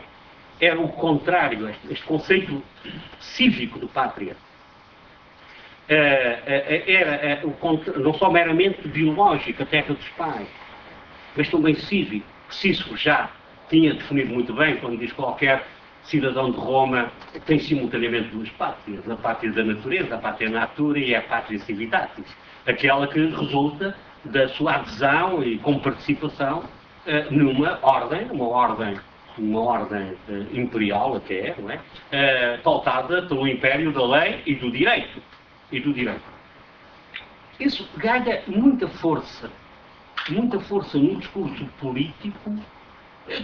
A: era o contrário, este conceito cívico de pátria, era não só meramente biológico, a terra dos pais, mas também cívico. Cícero já tinha definido muito bem quando diz qualquer cidadão de Roma tem simultaneamente duas pátrias, a pátria da natureza, a pátria natura e a pátria civitatis, aquela que resulta da sua adesão e com participação numa ordem imperial até, não é? Pautada pelo império da lei e do direito. Isso ganha muita força no discurso político,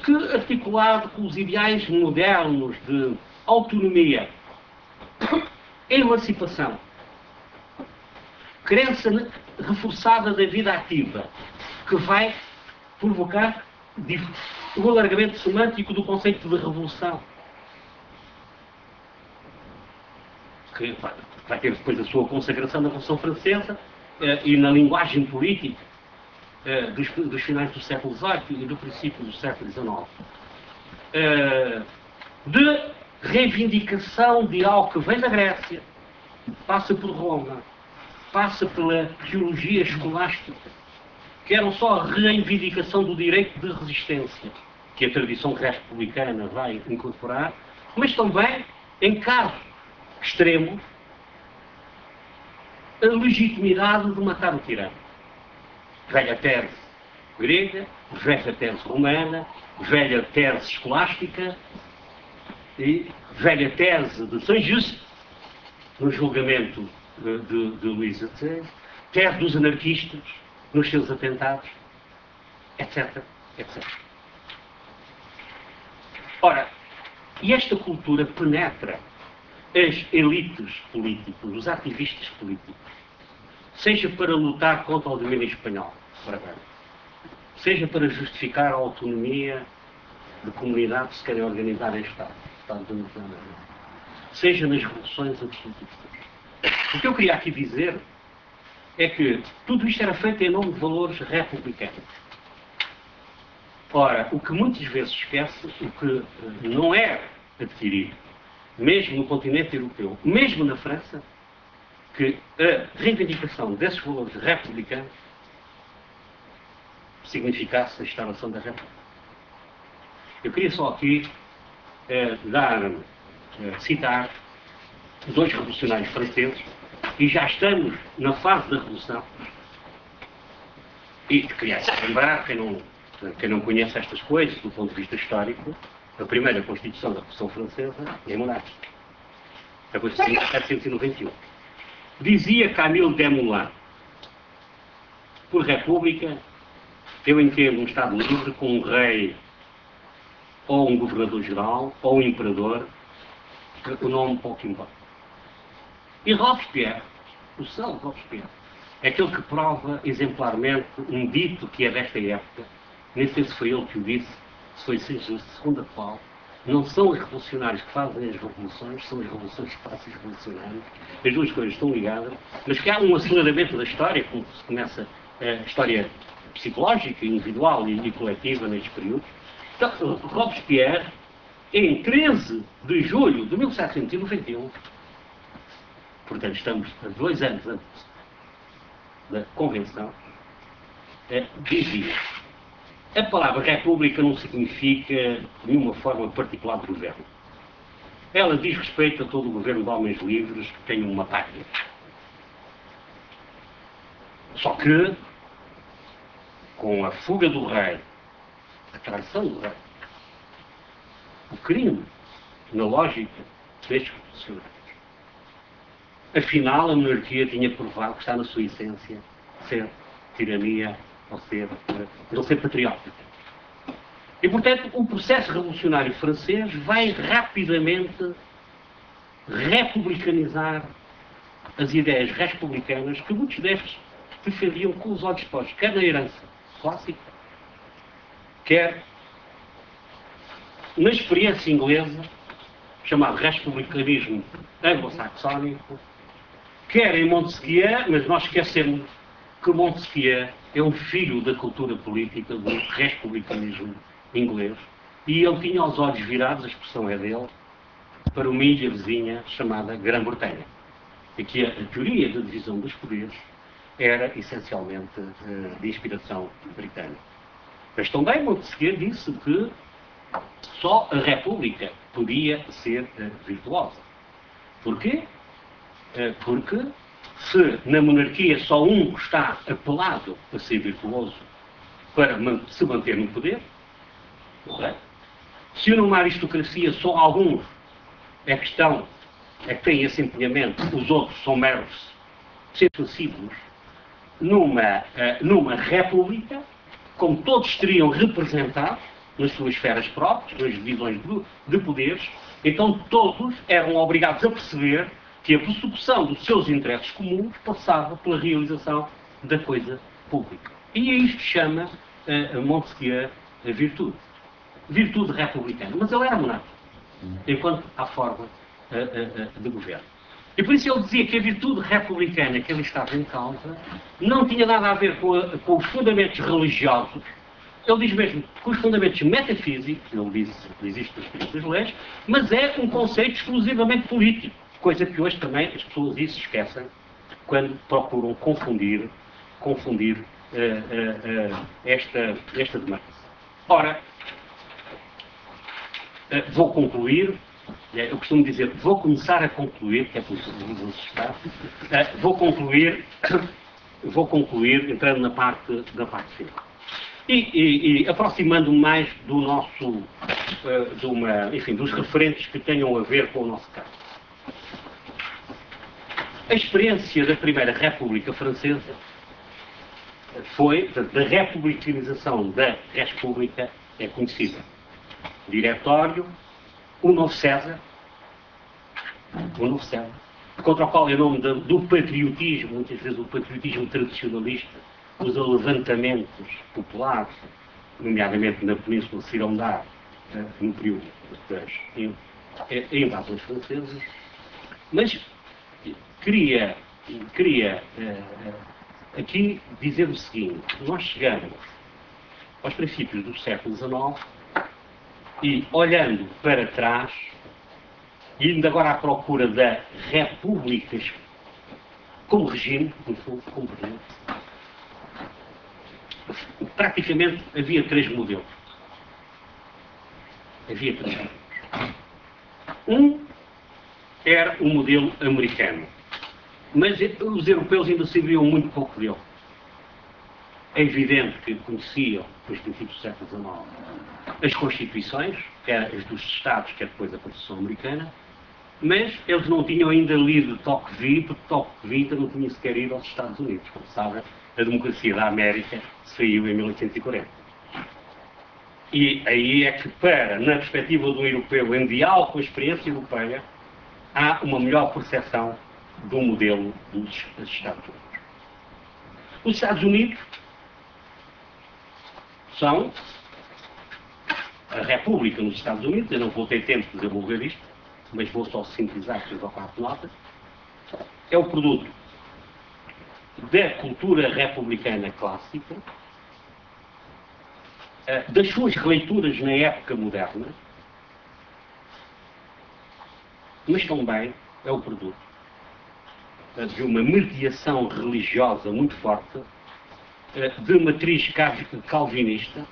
A: que, articulado com os ideais modernos de autonomia, emancipação, crença reforçada da vida ativa, que vai provocar o alargamento semântico do conceito de revolução, que vai ter depois a sua consagração na Revolução Francesa e na linguagem política dos finais do século XVIII e do princípio do século XIX, de reivindicação de algo que vem da Grécia, passa por Roma, passa pela teologia escolástica, que era só a reivindicação do direito de resistência, que a tradição republicana vai incorporar, mas também, em caso extremo, a legitimidade de matar o tirano. Velha tese grega, velha tese romana, velha tese escolástica e velha tese de Saint-Just, no julgamento de Luís XVI, tese dos anarquistas, nos seus atentados, etc. Ora, e esta cultura penetra as elites políticas, os ativistas políticos, seja para lutar contra o domínio espanhol, seja para justificar a autonomia de comunidades que se querem organizar em Estado democrático, seja nas revoluções absolutistas. O que eu queria aqui dizer é que tudo isto era feito em nome de valores republicanos. Ora, o que muitas vezes esquece, o que não é adquirido, mesmo no continente europeu, mesmo na França, que a reivindicação desses valores republicanos significasse a instalação da República. Eu queria só aqui citar dois revolucionários franceses, e já estamos na fase da Revolução, e queria lembrar, quem não conhece estas coisas do ponto de vista histórico, a primeira Constituição da Revolução Francesa é monárquica, a Constituição de 1791. Dizia Camille Desmoulins: por república, eu entendo um Estado livre com um rei, ou um governador-geral, ou um imperador, que o nome pouco importa. E Robespierre, o célebre Robespierre, é aquele que prova exemplarmente um dito que é desta época, nem sei se foi ele que o disse, se foi Saint-Just, segundo a qual não são os revolucionários que fazem as revoluções, são as revoluções que fazem os revolucionários. As duas coisas estão ligadas, mas que há um aceleramento da história, como se começa a história psicológica, individual e coletiva nestes períodos. Então, Robespierre, em 13 de julho de 1791, portanto estamos a 2 anos antes da Convenção, dizia: a palavra república não significa nenhuma forma particular de governo. Ela diz respeito a todo o governo de homens livres que tenham uma pátria. Só que, com a fuga do rei, a traição do rei, o crime, na lógica destes revolucionários, afinal a monarquia tinha provado que está na sua essência ser tirania ou não ser patriótica. E, portanto, o processo revolucionário francês vai rapidamente republicanizar as ideias republicanas que muitos destes defendiam com os olhos postos, quer na herança clássica, quer na experiência inglesa, chamado republicanismo anglo-saxónico, quer em Montesquieu, mas nós esquecemos que Montesquieu é um filho da cultura política do republicanismo inglês, e ele tinha os olhos virados, a expressão é dele, para uma ilha vizinha chamada Grã-Bretanha, e que a teoria da divisão dos poderes era essencialmente de inspiração britânica. Mas também Montesquieu disse que só a República podia ser virtuosa. Porquê? Porque se na monarquia só um está apelado a ser virtuoso para se manter no poder, o rei. Se numa aristocracia só alguns é que têm esse empenhamento, os outros são meros passivos, numa república, como todos teriam representados nas suas esferas próprias, nas divisões de poderes, então todos eram obrigados a perceber que a persecução dos seus interesses comuns passava pela realização da coisa pública. E a isto chama Montesquieu a virtude. Virtude republicana. Mas ele era monarca, enquanto há forma de governo. E por isso ele dizia que a virtude republicana que ele estava em causa não tinha nada a ver com os fundamentos religiosos. Ele diz mesmo com os fundamentos metafísicos, ele diz que existe no espírito das leis, mas é um conceito exclusivamente político, coisa que hoje também as pessoas isso esquecem quando procuram confundir esta demarcação. Ora, vou concluir, eu costumo dizer, vou começar a concluir, que é por isso que não se está, vou concluir entrando na parte final. E aproximando-me mais do nosso, dos referentes que tenham a ver com o nosso caso. A experiência da Primeira República Francesa foi, da republicanização da República, é conhecida. Diretório, o Novo César, contra o qual é o nome do patriotismo, muitas vezes o patriotismo tradicionalista, os levantamentos populares, nomeadamente na Península Cirondar, no período das invasões francesas, mas queria aqui dizer o seguinte: nós chegamos aos princípios do século XIX e, olhando para trás, e indo agora à procura da repúblicas como regime, praticamente havia três modelos. Um era o modelo americano, mas os europeus ainda sabiam muito pouco dele. É evidente que conheciam, nos princípios do século XIX, as constituições, quer as dos Estados, quer depois a Constituição americana, mas eles não tinham ainda lido Tocqueville, porque Tocqueville ainda não tinha sequer ido aos Estados Unidos. Como sabem, a democracia da América saiu em 1840. E aí é que, na perspectiva do europeu em diálogo com a experiência europeia, há uma melhor percepção do modelo dos Estados Unidos. Os Estados Unidos são a República nos Estados Unidos. Eu não vou ter tempo de desenvolver isto, mas vou só sintetizar 3 ou 4 notas. É o produto da cultura republicana clássica, das suas releituras na época moderna, mas também é o produto de uma mediação religiosa muito forte, de matriz calvinista,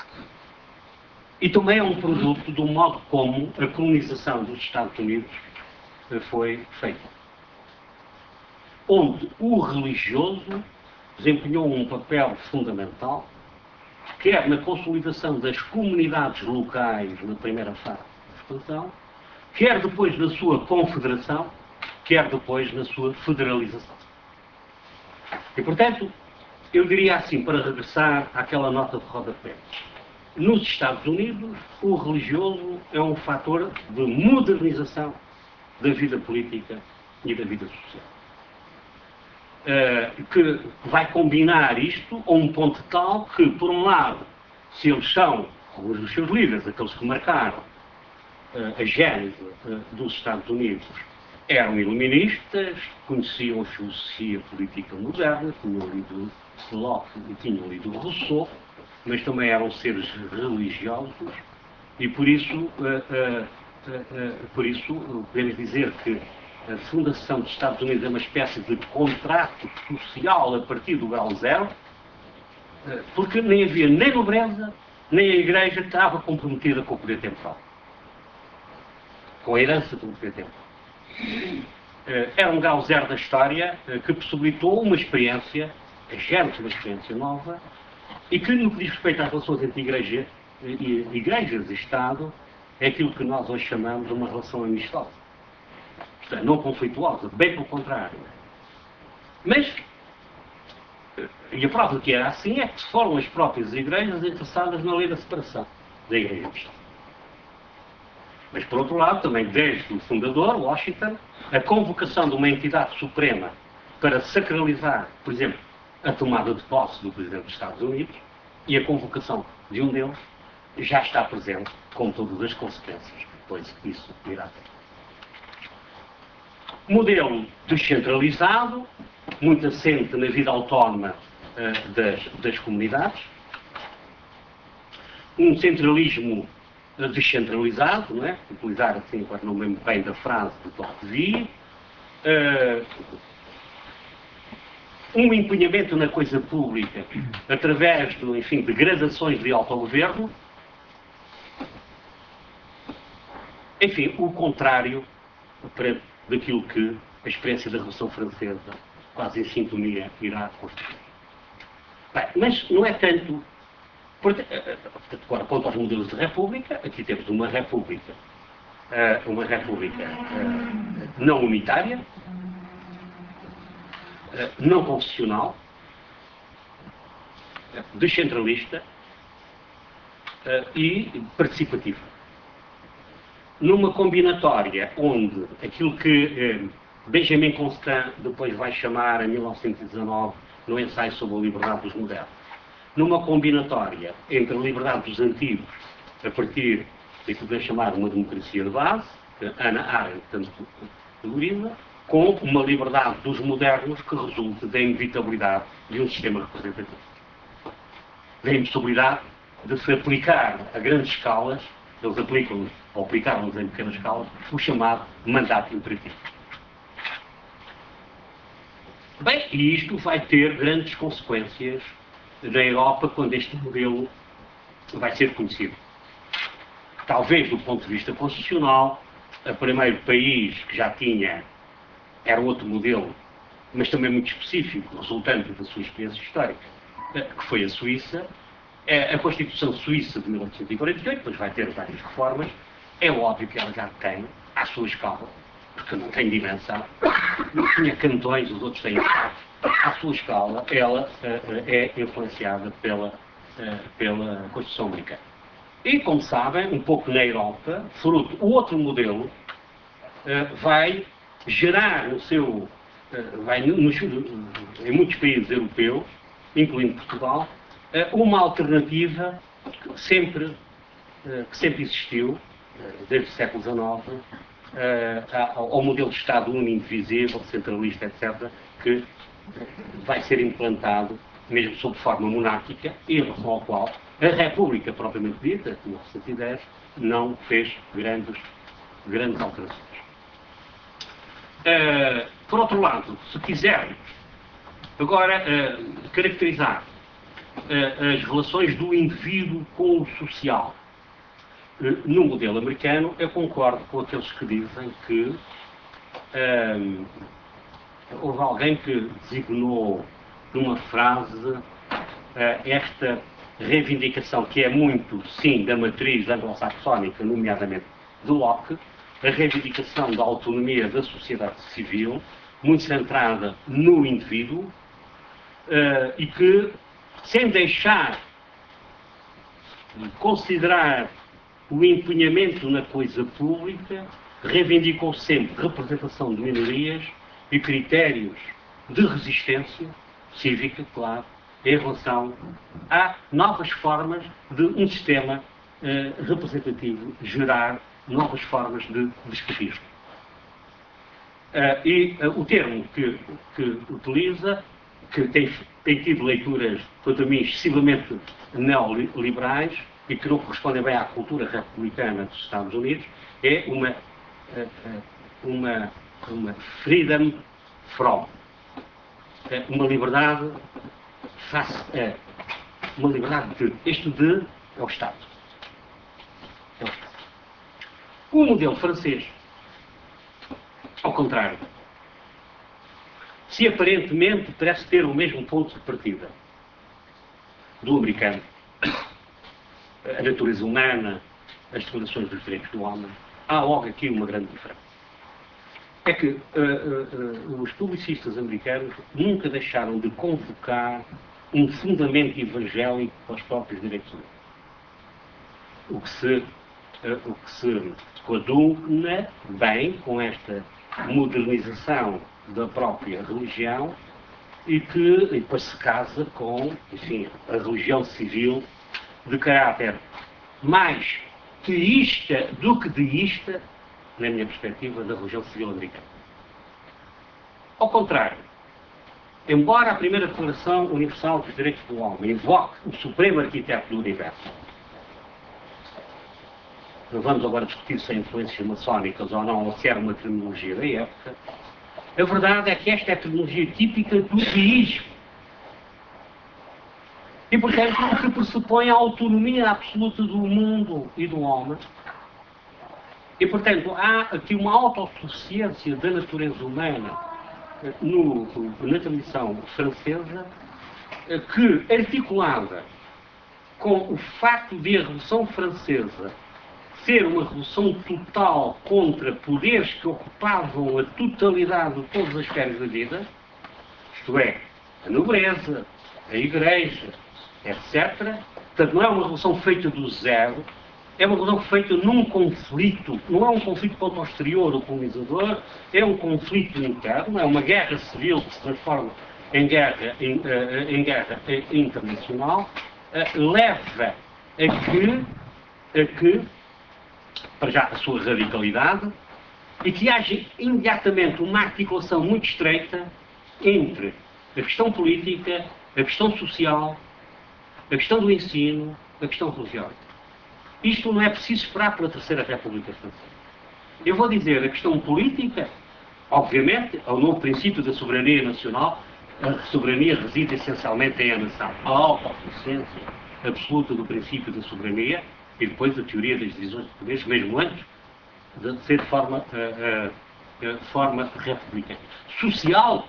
A: e também é um produto do modo como a colonização dos Estados Unidos foi feita. Onde o religioso desempenhou um papel fundamental, quer na consolidação das comunidades locais na primeira fase da expansão, quer depois na sua confederação, quer depois na sua federalização. E, portanto, eu diria assim, para regressar àquela nota de rodapé, nos Estados Unidos, o religioso é um fator de modernização da vida política e da vida social. Que vai combinar isto a um ponto tal que, por um lado, se eles são, alguns dos seus líderes, aqueles que marcaram a gênese dos Estados Unidos, eram iluministas, conheciam a filosofia política moderna, tinham lido Locke e tinham lido Rousseau, mas também eram seres religiosos e por isso podemos dizer que a fundação dos Estados Unidos é uma espécie de contrato social a partir do grau zero, porque nem havia nem nobreza, nem a Igreja estava comprometida com o poder temporal, com a herança do poder temporal. Era um grau zero da história que possibilitou uma experiência, a gênese de uma experiência nova, e que, no que diz respeito às relações entre igrejas e Estado, é aquilo que nós hoje chamamos de uma relação amistosa. Portanto, não conflituosa, bem pelo contrário. Mas, e a prova de que era assim é que foram as próprias igrejas interessadas na lei da separação da Igreja e do Estado. Mas, por outro lado, também desde o fundador, Washington, a convocação de uma entidade suprema para sacralizar, por exemplo, a tomada de posse do Presidente dos Estados Unidos e a convocação de um deles já está presente, com todas as consequências que depois isso irá ter. Modelo descentralizado, muito assente na vida autónoma das comunidades. Um centralismo descentralizado, não é? Utilizar assim, agora não me lembro bem da frase do Tocqueville. Um empenhamento na coisa pública através de gradações de autogoverno. Enfim, o contrário daquilo que a experiência da Revolução Francesa, quase em sintonia, irá construir. Bem, mas não é tanto. Agora, quanto aos modelos de república, aqui temos uma república não unitária, não confessional, descentralista e participativa. Numa combinatória onde aquilo que Benjamin Constant depois vai chamar, em 1919, no ensaio sobre a liberdade dos modernos, numa combinatória entre a liberdade dos antigos, a partir do que podemos chamar uma democracia de base, que Hannah Arendt tanto valoriza, com uma liberdade dos modernos que resulta da inevitabilidade de um sistema representativo. Da impossibilidade de se aplicar a grandes escalas, eles aplicam, ou aplicaram-nos em pequenas escalas, o chamado mandato imperativo. Bem, e isto vai ter grandes consequências na Europa quando este modelo vai ser conhecido. Talvez, do ponto de vista constitucional, o primeiro país que já tinha era outro modelo, mas também muito específico, resultante da sua experiência histórica, que foi a Suíça. A Constituição Suíça de 1848, depois vai ter várias reformas, é óbvio que ela já tem, à sua escala, porque não tem dimensão, não tinha cantões, os outros têm estados, à sua escala, ela é influenciada pela Constituição americana. E, como sabem, um pouco na Europa, fruto, o outro modelo vai gerar o seu, em muitos países europeus, incluindo Portugal, uma alternativa que sempre existiu, desde o século XIX, ao modelo de Estado único, indivisível, centralista, etc., que vai ser implantado, mesmo sob forma monárquica, e em relação ao qual a República, propriamente dita, de 1910, não fez grandes alterações. Por outro lado, se quisermos agora caracterizar as relações do indivíduo com o social no modelo americano, eu concordo com aqueles que dizem que houve alguém que designou numa frase esta reivindicação que é muito, sim, da matriz anglo-saxónica, nomeadamente de Locke, a reivindicação da autonomia da sociedade civil, muito centrada no indivíduo, e que, sem deixar de considerar o empenhamento na coisa pública, reivindicou sempre representação de minorias e critérios de resistência cívica, claro, em relação a novas formas de um sistema representativo gerar novas formas de despotismo. O termo que utiliza, que tem tido leituras, quanto a mim, excessivamente neoliberais e que não correspondem bem à cultura republicana dos Estados Unidos, é uma freedom from. Uma liberdade face a. Uma liberdade de. Isto de é o Estado. É o Estado. O modelo francês, ao contrário, se aparentemente parece ter o mesmo ponto de partida do americano, a natureza humana, as declarações dos direitos do homem, há logo aqui uma grande diferença. É que os publicistas americanos nunca deixaram de convocar um fundamento evangélico para os próprios direitos humanos. O que se coaduna bem com esta modernização da própria religião e que depois se casa com, enfim, a religião civil de caráter mais teísta do que deísta, na minha perspectiva, da religião civil americana. Ao contrário, embora a primeira Declaração Universal dos Direitos do Homem invoque o supremo arquiteto do universo, não vamos agora discutir se há influências maçónicas ou não, ou se era uma terminologia da época, a verdade é que esta é a terminologia típica do teísmo. E, portanto, o que pressupõe a autonomia absoluta do mundo e do homem. E, portanto, há aqui uma autossuficiência da natureza humana na tradição francesa que, articulada com o facto de a Revolução Francesa ser uma revolução total contra poderes que ocupavam a totalidade de todas as esferas da vida, isto é, a nobreza, a igreja, etc. Portanto, não é uma revolução feita do zero, é uma revolução feita num conflito, não é um conflito contra o exterior, o colonizador, é um conflito interno, é uma guerra civil que se transforma em guerra internacional, leva a que, para já, a sua radicalidade, e que haja imediatamente uma articulação muito estreita entre a questão política, a questão social, a questão do ensino, a questão religiosa. Isto não é preciso esperar pela Terceira República Francesa. Eu vou dizer, a questão política, obviamente, ao novo princípio da soberania nacional, a soberania reside essencialmente em a nação. A autossuficiência absoluta do princípio da soberania e depois a teoria das divisões de poderes, mesmo antes de ser de forma republicana. Social,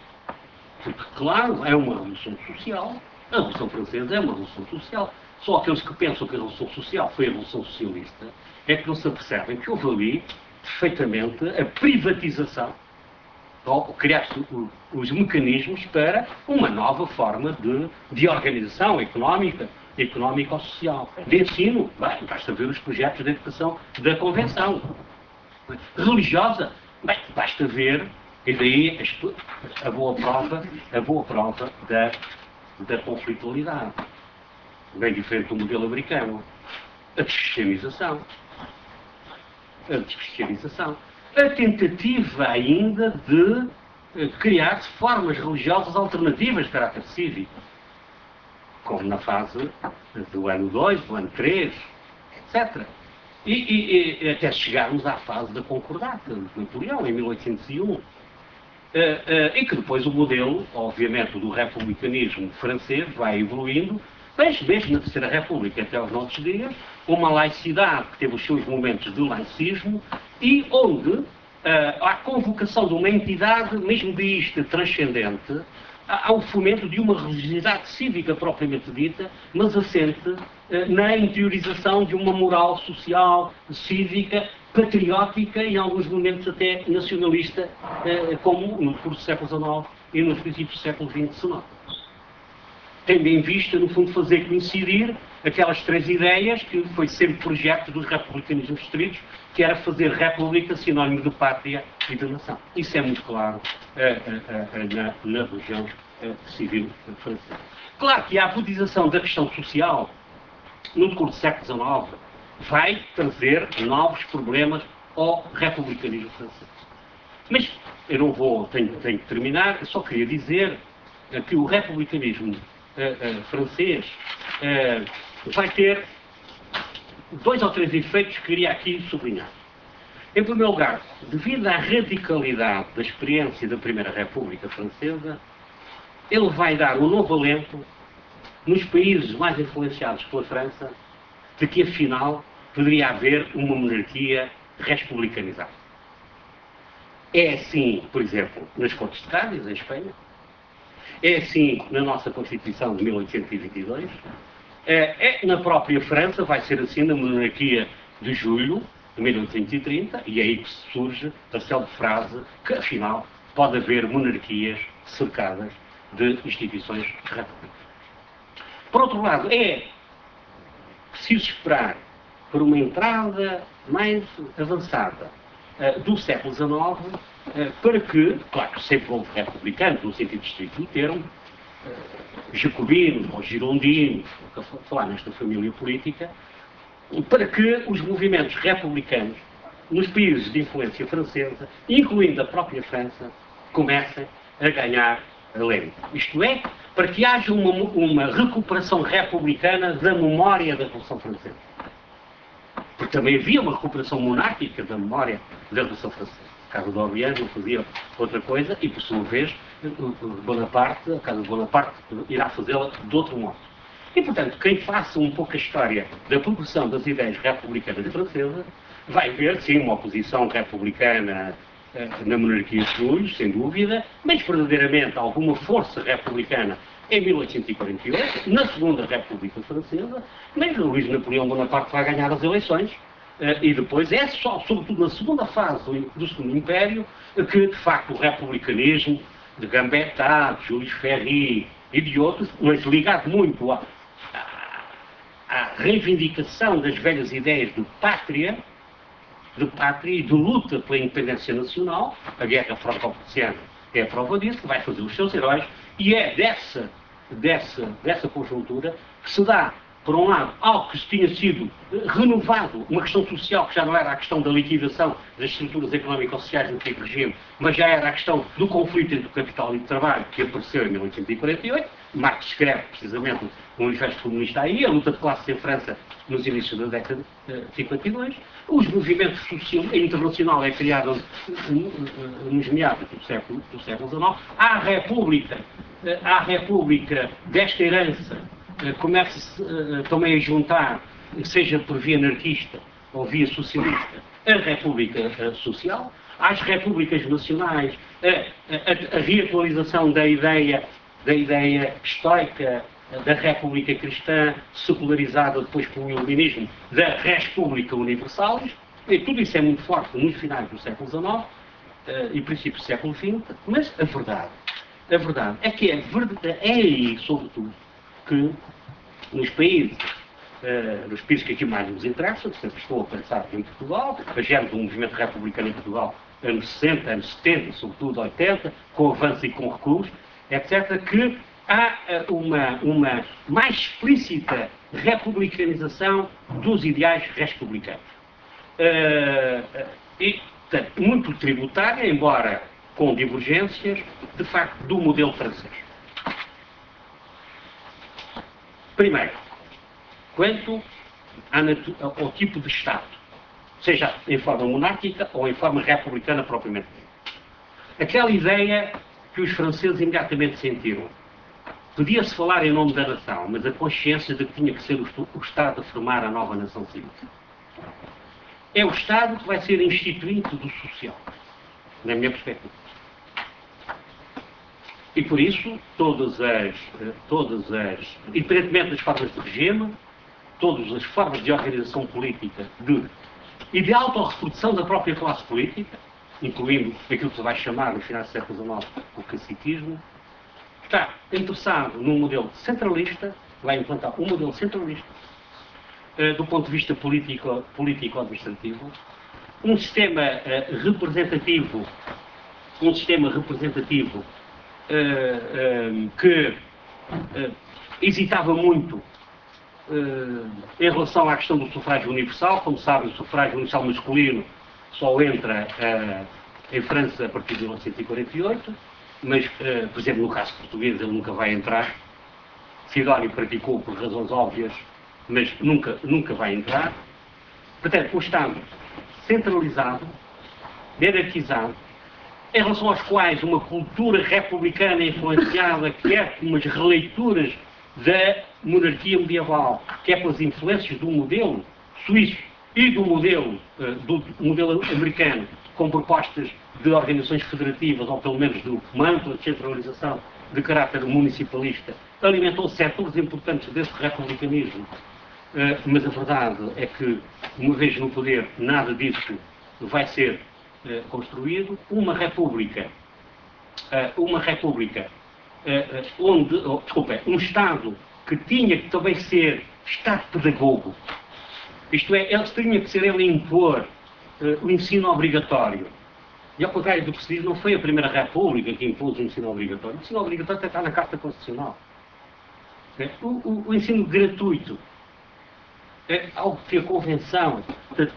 A: porque, claro, é uma revolução social. A Revolução Francesa é uma revolução social. Só aqueles que pensam que a Revolução Social foi a Revolução Socialista é que não se apercebem que houve ali, perfeitamente, a privatização, ou criar-se os mecanismos para uma nova forma de organização económica ou social. De ensino, bem, basta ver os projetos de educação da Convenção. Religiosa, bem, basta ver, e daí a boa prova da conflitualidade. Bem diferente do modelo americano. A descristianização. A tentativa ainda de criar formas religiosas alternativas de caráter cívico. Como na fase do ano 2, do ano 3, etc. E até chegarmos à fase da Concordata de Napoleão, em 1801. E que depois o modelo, obviamente, do republicanismo francês vai evoluindo, mas mesmo na Terceira República até aos nossos dias, uma laicidade que teve os seus momentos de laicismo e onde a convocação de uma entidade, mesmo deísta transcendente, ao fomento de uma religiosidade cívica propriamente dita, mas assente na interiorização de uma moral social, cívica, patriótica e em alguns momentos até nacionalista, como no curso do século XIX e nos princípios do século XX e XIX. Tendo em vista, no fundo, fazer coincidir aquelas três ideias que foi sempre projeto dos republicanismos estritos, que era fazer república sinónimo de pátria e de nação. Isso é muito claro na religião civil francesa. Claro que a agudização da questão social no decurso do século XIX vai trazer novos problemas ao republicanismo francês. Mas eu não vou, tenho que terminar, eu só queria dizer que o republicanismo francês vai ter 2 ou 3 efeitos que queria aqui sublinhar. Em primeiro lugar, devido à radicalidade da experiência da Primeira República Francesa, ele vai dar um novo alento nos países mais influenciados pela França de que, afinal, poderia haver uma monarquia republicanizada. É assim, por exemplo, nas Cortes de Cádiz, em Espanha. É assim na nossa Constituição de 1822. Na própria França, vai ser assim na monarquia de julho de 1830, e é aí que surge a célebre frase que, afinal, pode haver monarquias cercadas de instituições republicanas. Por outro lado, é preciso esperar por uma entrada mais avançada do século XIX para que, claro que sempre houve republicanos, no sentido estrito do termo, jacobinos ou girondinos, falar nesta família política, para que os movimentos republicanos nos países de influência francesa, incluindo a própria França, comecem a ganhar leme. Isto é, para que haja uma recuperação republicana da memória da Revolução Francesa. Porque também havia uma recuperação monárquica da memória da Revolução Francesa. A Casa de Orleans não fazia outra coisa e, por sua vez, Bonaparte, a Casa de Bonaparte irá fazê-la de outro modo. E, portanto, quem faça um pouco a história da progressão das ideias republicanas francesas vai ver, sim, uma oposição republicana na monarquia de julho, sem dúvida, mas verdadeiramente alguma força republicana em 1848, na Segunda República Francesa, mas Luís Napoleão Bonaparte vai ganhar as eleições, e depois é só, sobretudo na segunda fase do Segundo Império, que de facto o republicanismo de Gambetta, de Jules Ferry e de outros, mas ligado muito à reivindicação das velhas ideias de pátria e de luta pela independência nacional, a Guerra Franco-Prussiana é a prova disso, que vai fazer os seus heróis, e é dessa conjuntura que se dá, por um lado, algo que tinha sido renovado, uma questão social que já não era a questão da liquidação das estruturas económico-sociais do antigo regime, mas já era a questão do conflito entre o capital e o trabalho, que apareceu em 1848. Marx escreve, precisamente, o Manifesto Comunista aí, a luta de classes em França nos inícios da década de 52. Os movimentos sociais, a Internacional é criada nos meados do século XIX. A República desta herança começa também a juntar, seja por via anarquista ou via socialista, a República Social, às repúblicas nacionais, a reatualização da ideia histórica da República Cristã, secularizada depois pelo iluminismo, da República Universalis, e tudo isso é muito forte nos finais do século XIX e princípios do século XX, mas a verdade é que é aí, sobretudo, que nos países que aqui mais nos interessam, sempre estou a pensar em Portugal, a gênese do movimento republicano em Portugal, anos 60, anos 70, sobretudo 80, com avanço e com recuos, etc., que há uma mais explícita republicanização dos ideais republicanos. E, portanto, muito tributária, embora com divergências, de facto, do modelo francês. Primeiro, quanto ao tipo de Estado, seja em forma monárquica ou em forma republicana propriamente dita. Aquela ideia que os franceses imediatamente sentiram. Podia-se falar em nome da nação, mas a consciência de que tinha que ser o Estado a formar a nova nação civil. É o Estado que vai ser instituinte do social, na minha perspectiva. E por isso, independentemente das formas de regime, todas as formas de organização política e de autorreprodução da própria classe política, incluindo aquilo que se vai chamar, no final do século XIX, o caciquismo, está interessado num modelo centralista, vai implantar um modelo centralista, do ponto de vista político-administrativo, um sistema representativo, que hesitava muito em relação à questão do sufrágio universal. Como sabem, o sufrágio universal masculino só entra em França a partir de 1948, mas, por exemplo, no caso português ele nunca vai entrar. Sidónio praticou por razões óbvias, mas nunca vai entrar. Portanto, um Estado centralizado, hierarquizado, em relação aos quais uma cultura republicana influenciada, quer pelas releituras da monarquia medieval, quer pelas influências do modelo suíço e do modelo americano, com propostas de organizações federativas, ou pelo menos do manto de centralização de caráter municipalista, alimentou setores importantes desse republicanismo. Mas a verdade é que, uma vez no poder, nada disso vai ser construído. Um Estado que tinha que também ser Estado pedagogo, isto é, ele tinha que ser ele a impor o ensino obrigatório. E ao contrário do que se diz, não foi a Primeira República que impôs o ensino obrigatório. O ensino obrigatório está na Carta Constitucional. O ensino gratuito é algo que a Convenção, portanto,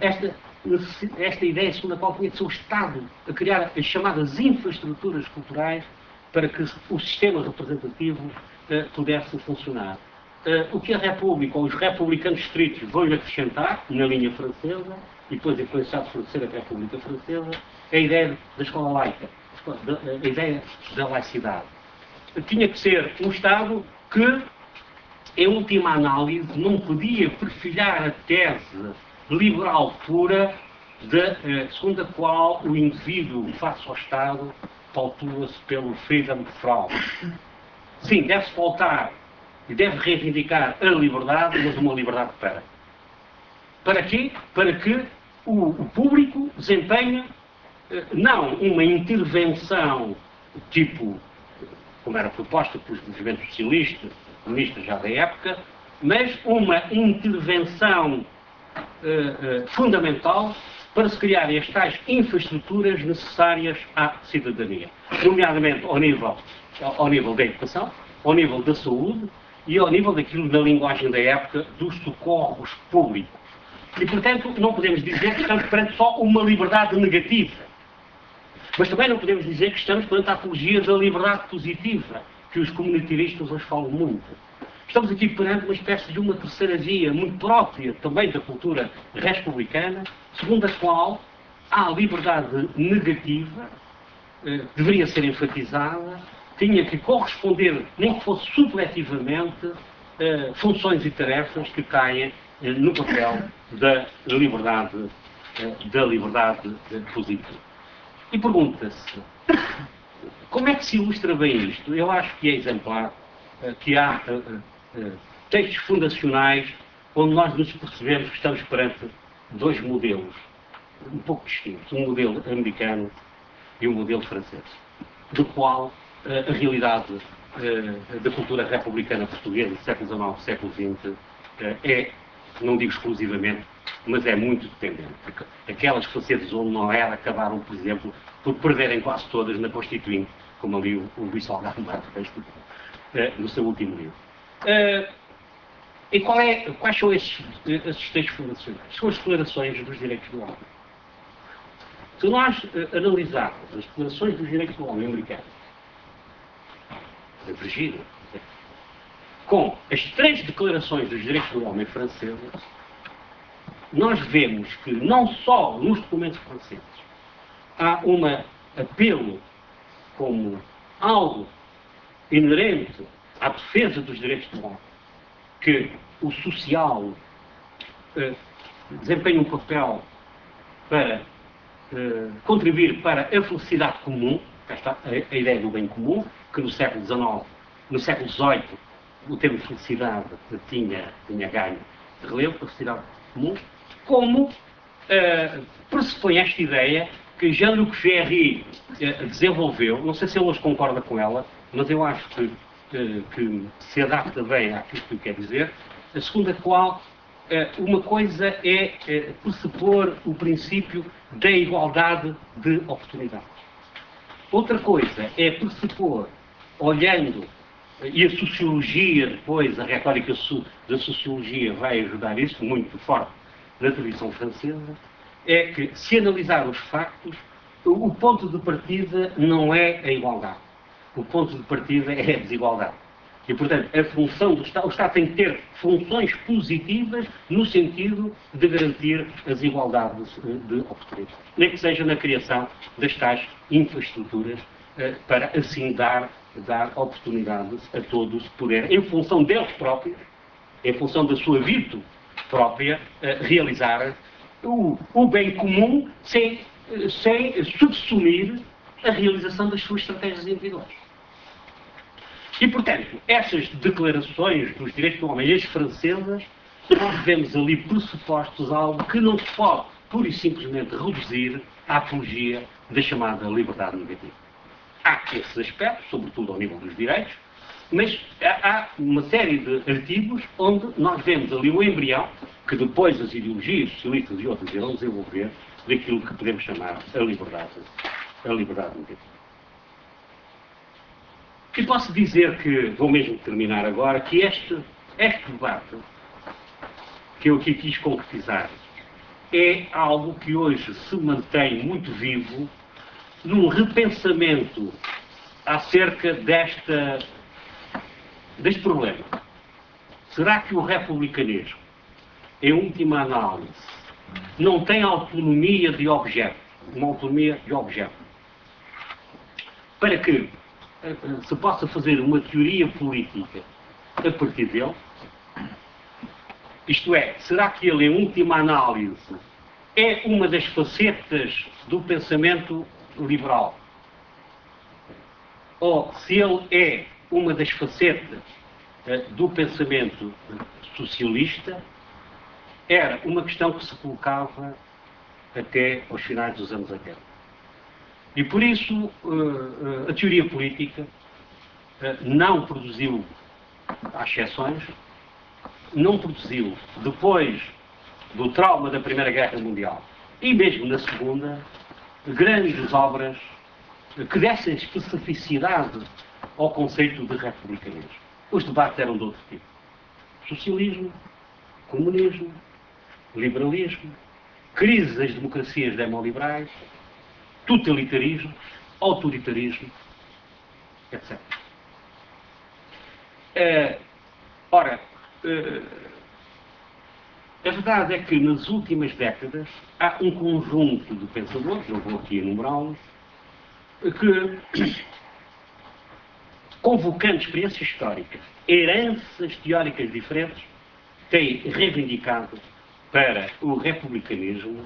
A: esta ideia segundo a qual tinha de ser o Estado a criar as chamadas infraestruturas culturais para que o sistema representativo pudesse funcionar. O que a República, ou os republicanos estritos, vão-lhe acrescentar, na linha francesa, e depois influenciados por ser a República Francesa, é a ideia da escola laica, a ideia da laicidade. Tinha que ser um Estado que, em última análise, não podia perfilhar a tese liberal pura, segundo a qual o indivíduo, face ao Estado, pautua-se pelo freedom from. Sim, deve-se pautar e deve reivindicar a liberdade, mas uma liberdade para quê? Para que o público desempenhe não uma intervenção tipo, como era proposta pelos movimentos socialistas, comunistas já da época, mas uma intervenção fundamental para se criarem as tais infraestruturas necessárias à cidadania, nomeadamente ao nível da educação, ao nível da saúde e ao nível daquilo, na linguagem da época, dos socorros públicos. E, portanto, não podemos dizer que estamos perante só uma liberdade negativa, mas também não podemos dizer que estamos perante a apologia da liberdade positiva, que os comunitaristas hoje falam muito. Estamos aqui perante uma espécie de uma terceira via, muito própria também da cultura republicana, segundo a qual a liberdade negativa deveria ser enfatizada, tinha que corresponder, nem que fosse subletivamente, funções e tarefas que caem no papel da liberdade positiva. E pergunta-se, como é que se ilustra bem isto? Eu acho que é exemplar que há textos fundacionais onde nós nos percebemos que estamos perante dois modelos um pouco distintos, um modelo americano e um modelo francês, do qual a realidade da cultura republicana portuguesa do século XIX, século XX, é, não digo exclusivamente, mas é muito dependente. Porque aquelas francesas onde não era, acabaram, por exemplo, por perderem quase todas na Constituinte, como ali o Luís Salgado Marques no seu último livro. E quais são esses textos fundacionais? São as declarações dos direitos do homem. Se nós analisarmos as declarações dos direitos do homem americanas, da Virgínia, com as três declarações dos direitos do homem francesas, nós vemos que não só nos documentos franceses há um apelo como algo inerente à defesa dos direitos do homem, que o social desempenha um papel para contribuir para a felicidade comum, cá está a ideia do bem comum, que no século XIX, no século XVIII, o termo felicidade tinha ganho de relevo, felicidade comum, como pressupõe esta ideia que Jean-Luc Ferry desenvolveu, não sei se ele hoje concorda com ela, mas eu acho que se adapta bem àquilo que eu quero dizer, segundo a qual uma coisa é pressupor o princípio da igualdade de oportunidades. Outra coisa é pressupor, olhando, e a sociologia depois, a retórica da sociologia vai ajudar isso, muito forte, da tradição francesa, é que, se analisar os factos, o ponto de partida não é a igualdade. O ponto de partida é a desigualdade. E, portanto, a função do Estado, o Estado tem que ter funções positivas no sentido de garantir as igualdades de oportunidades. Nem que seja na criação das tais infraestruturas para, assim, dar oportunidades a todos poderem, em função deles próprios, em função da sua virtude própria, realizar o bem comum sem subsumir a realização das suas estratégias individuais. E, portanto, essas declarações dos direitos do homem, as francesas, nós vemos ali pressupostos a algo que não se pode, pura e simplesmente, reduzir à apologia da chamada liberdade negativa. Há esses aspectos, sobretudo ao nível dos direitos, mas há uma série de artigos onde nós vemos ali o embrião, que depois as ideologias socialistas e outras irão desenvolver, daquilo que podemos chamar a liberdade negativa. E posso dizer que, vou mesmo terminar agora, que este debate, que eu aqui quis concretizar, é algo que hoje se mantém muito vivo num repensamento acerca deste problema. Será que o republicanismo, em última análise, não tem autonomia de objeto, uma autonomia de objeto, para que se possa fazer uma teoria política a partir dele? Isto é, será que ele, em última análise, é uma das facetas do pensamento liberal? Ou se ele é uma das facetas do pensamento socialista, era uma questão que se colocava até aos finais dos anos 80. E por isso a teoria política não produziu, há exceções, não produziu, depois do trauma da Primeira Guerra Mundial e mesmo na Segunda, grandes obras que dessem especificidade ao conceito de republicanismo. Os debates eram de outro tipo. Socialismo, comunismo, liberalismo, crise das democracias demoliberais, totalitarismo, autoritarismo, etc. A verdade é que nas últimas décadas há um conjunto de pensadores, não vou aqui enumerá-los, que, convocando experiências históricas, heranças teóricas diferentes, têm reivindicado para o republicanismo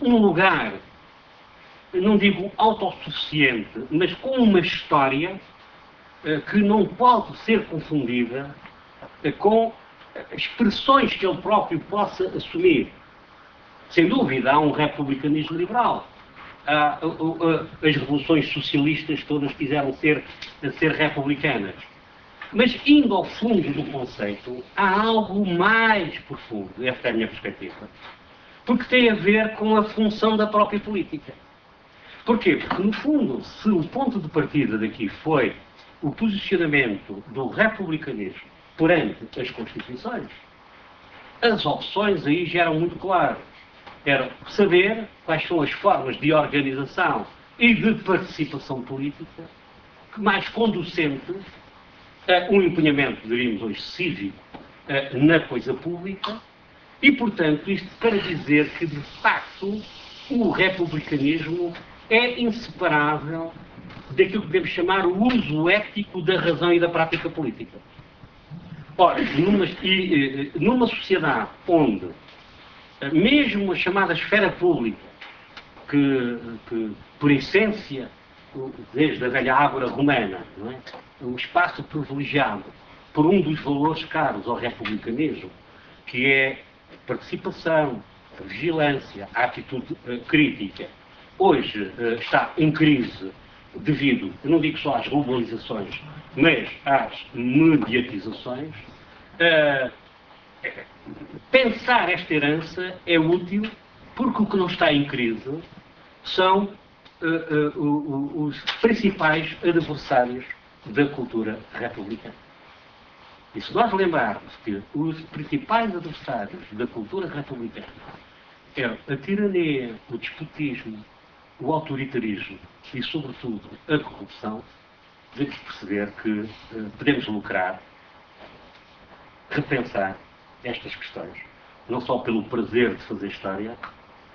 A: um lugar, não digo autossuficiente, mas com uma história que não pode ser confundida com expressões que ele próprio possa assumir. Sem dúvida, há um republicanismo liberal. As revoluções socialistas todas quiseram ser republicanas. Mas, indo ao fundo do conceito, há algo mais profundo, esta é a minha perspectiva, porque tem a ver com a função da própria política. Porquê? Porque, no fundo, se o ponto de partida daqui foi o posicionamento do republicanismo perante as Constituições, as opções aí já eram muito claras. Era saber quais são as formas de organização e de participação política mais conducentes a um empenhamento, diríamos hoje, cívico na coisa pública e, portanto, isto para dizer que, de facto, o republicanismo é inseparável daquilo que podemos chamar o uso ético da razão e da prática política. Ora, numa sociedade onde mesmo a chamada esfera pública que por essência, desde a velha ágora romana, não é? O espaço privilegiado por um dos valores caros ao republicanismo, que é a participação, a vigilância, a atitude crítica, hoje está em crise devido, eu não digo só às globalizações, mas às mediatizações. Pensar esta herança é útil porque o que não está em crise são os principais adversários da cultura republicana. E se nós lembrarmos que os principais adversários da cultura republicana é a tirania, o despotismo, o autoritarismo e, sobretudo, a corrupção, devemos perceber que podemos lucrar, repensar estas questões. Não só pelo prazer de fazer história,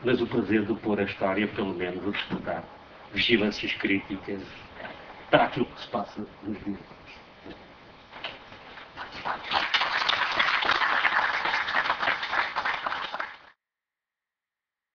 A: mas o prazer de pôr a história, pelo menos, a despertar vigilâncias críticas para aquilo que se passa nos dias.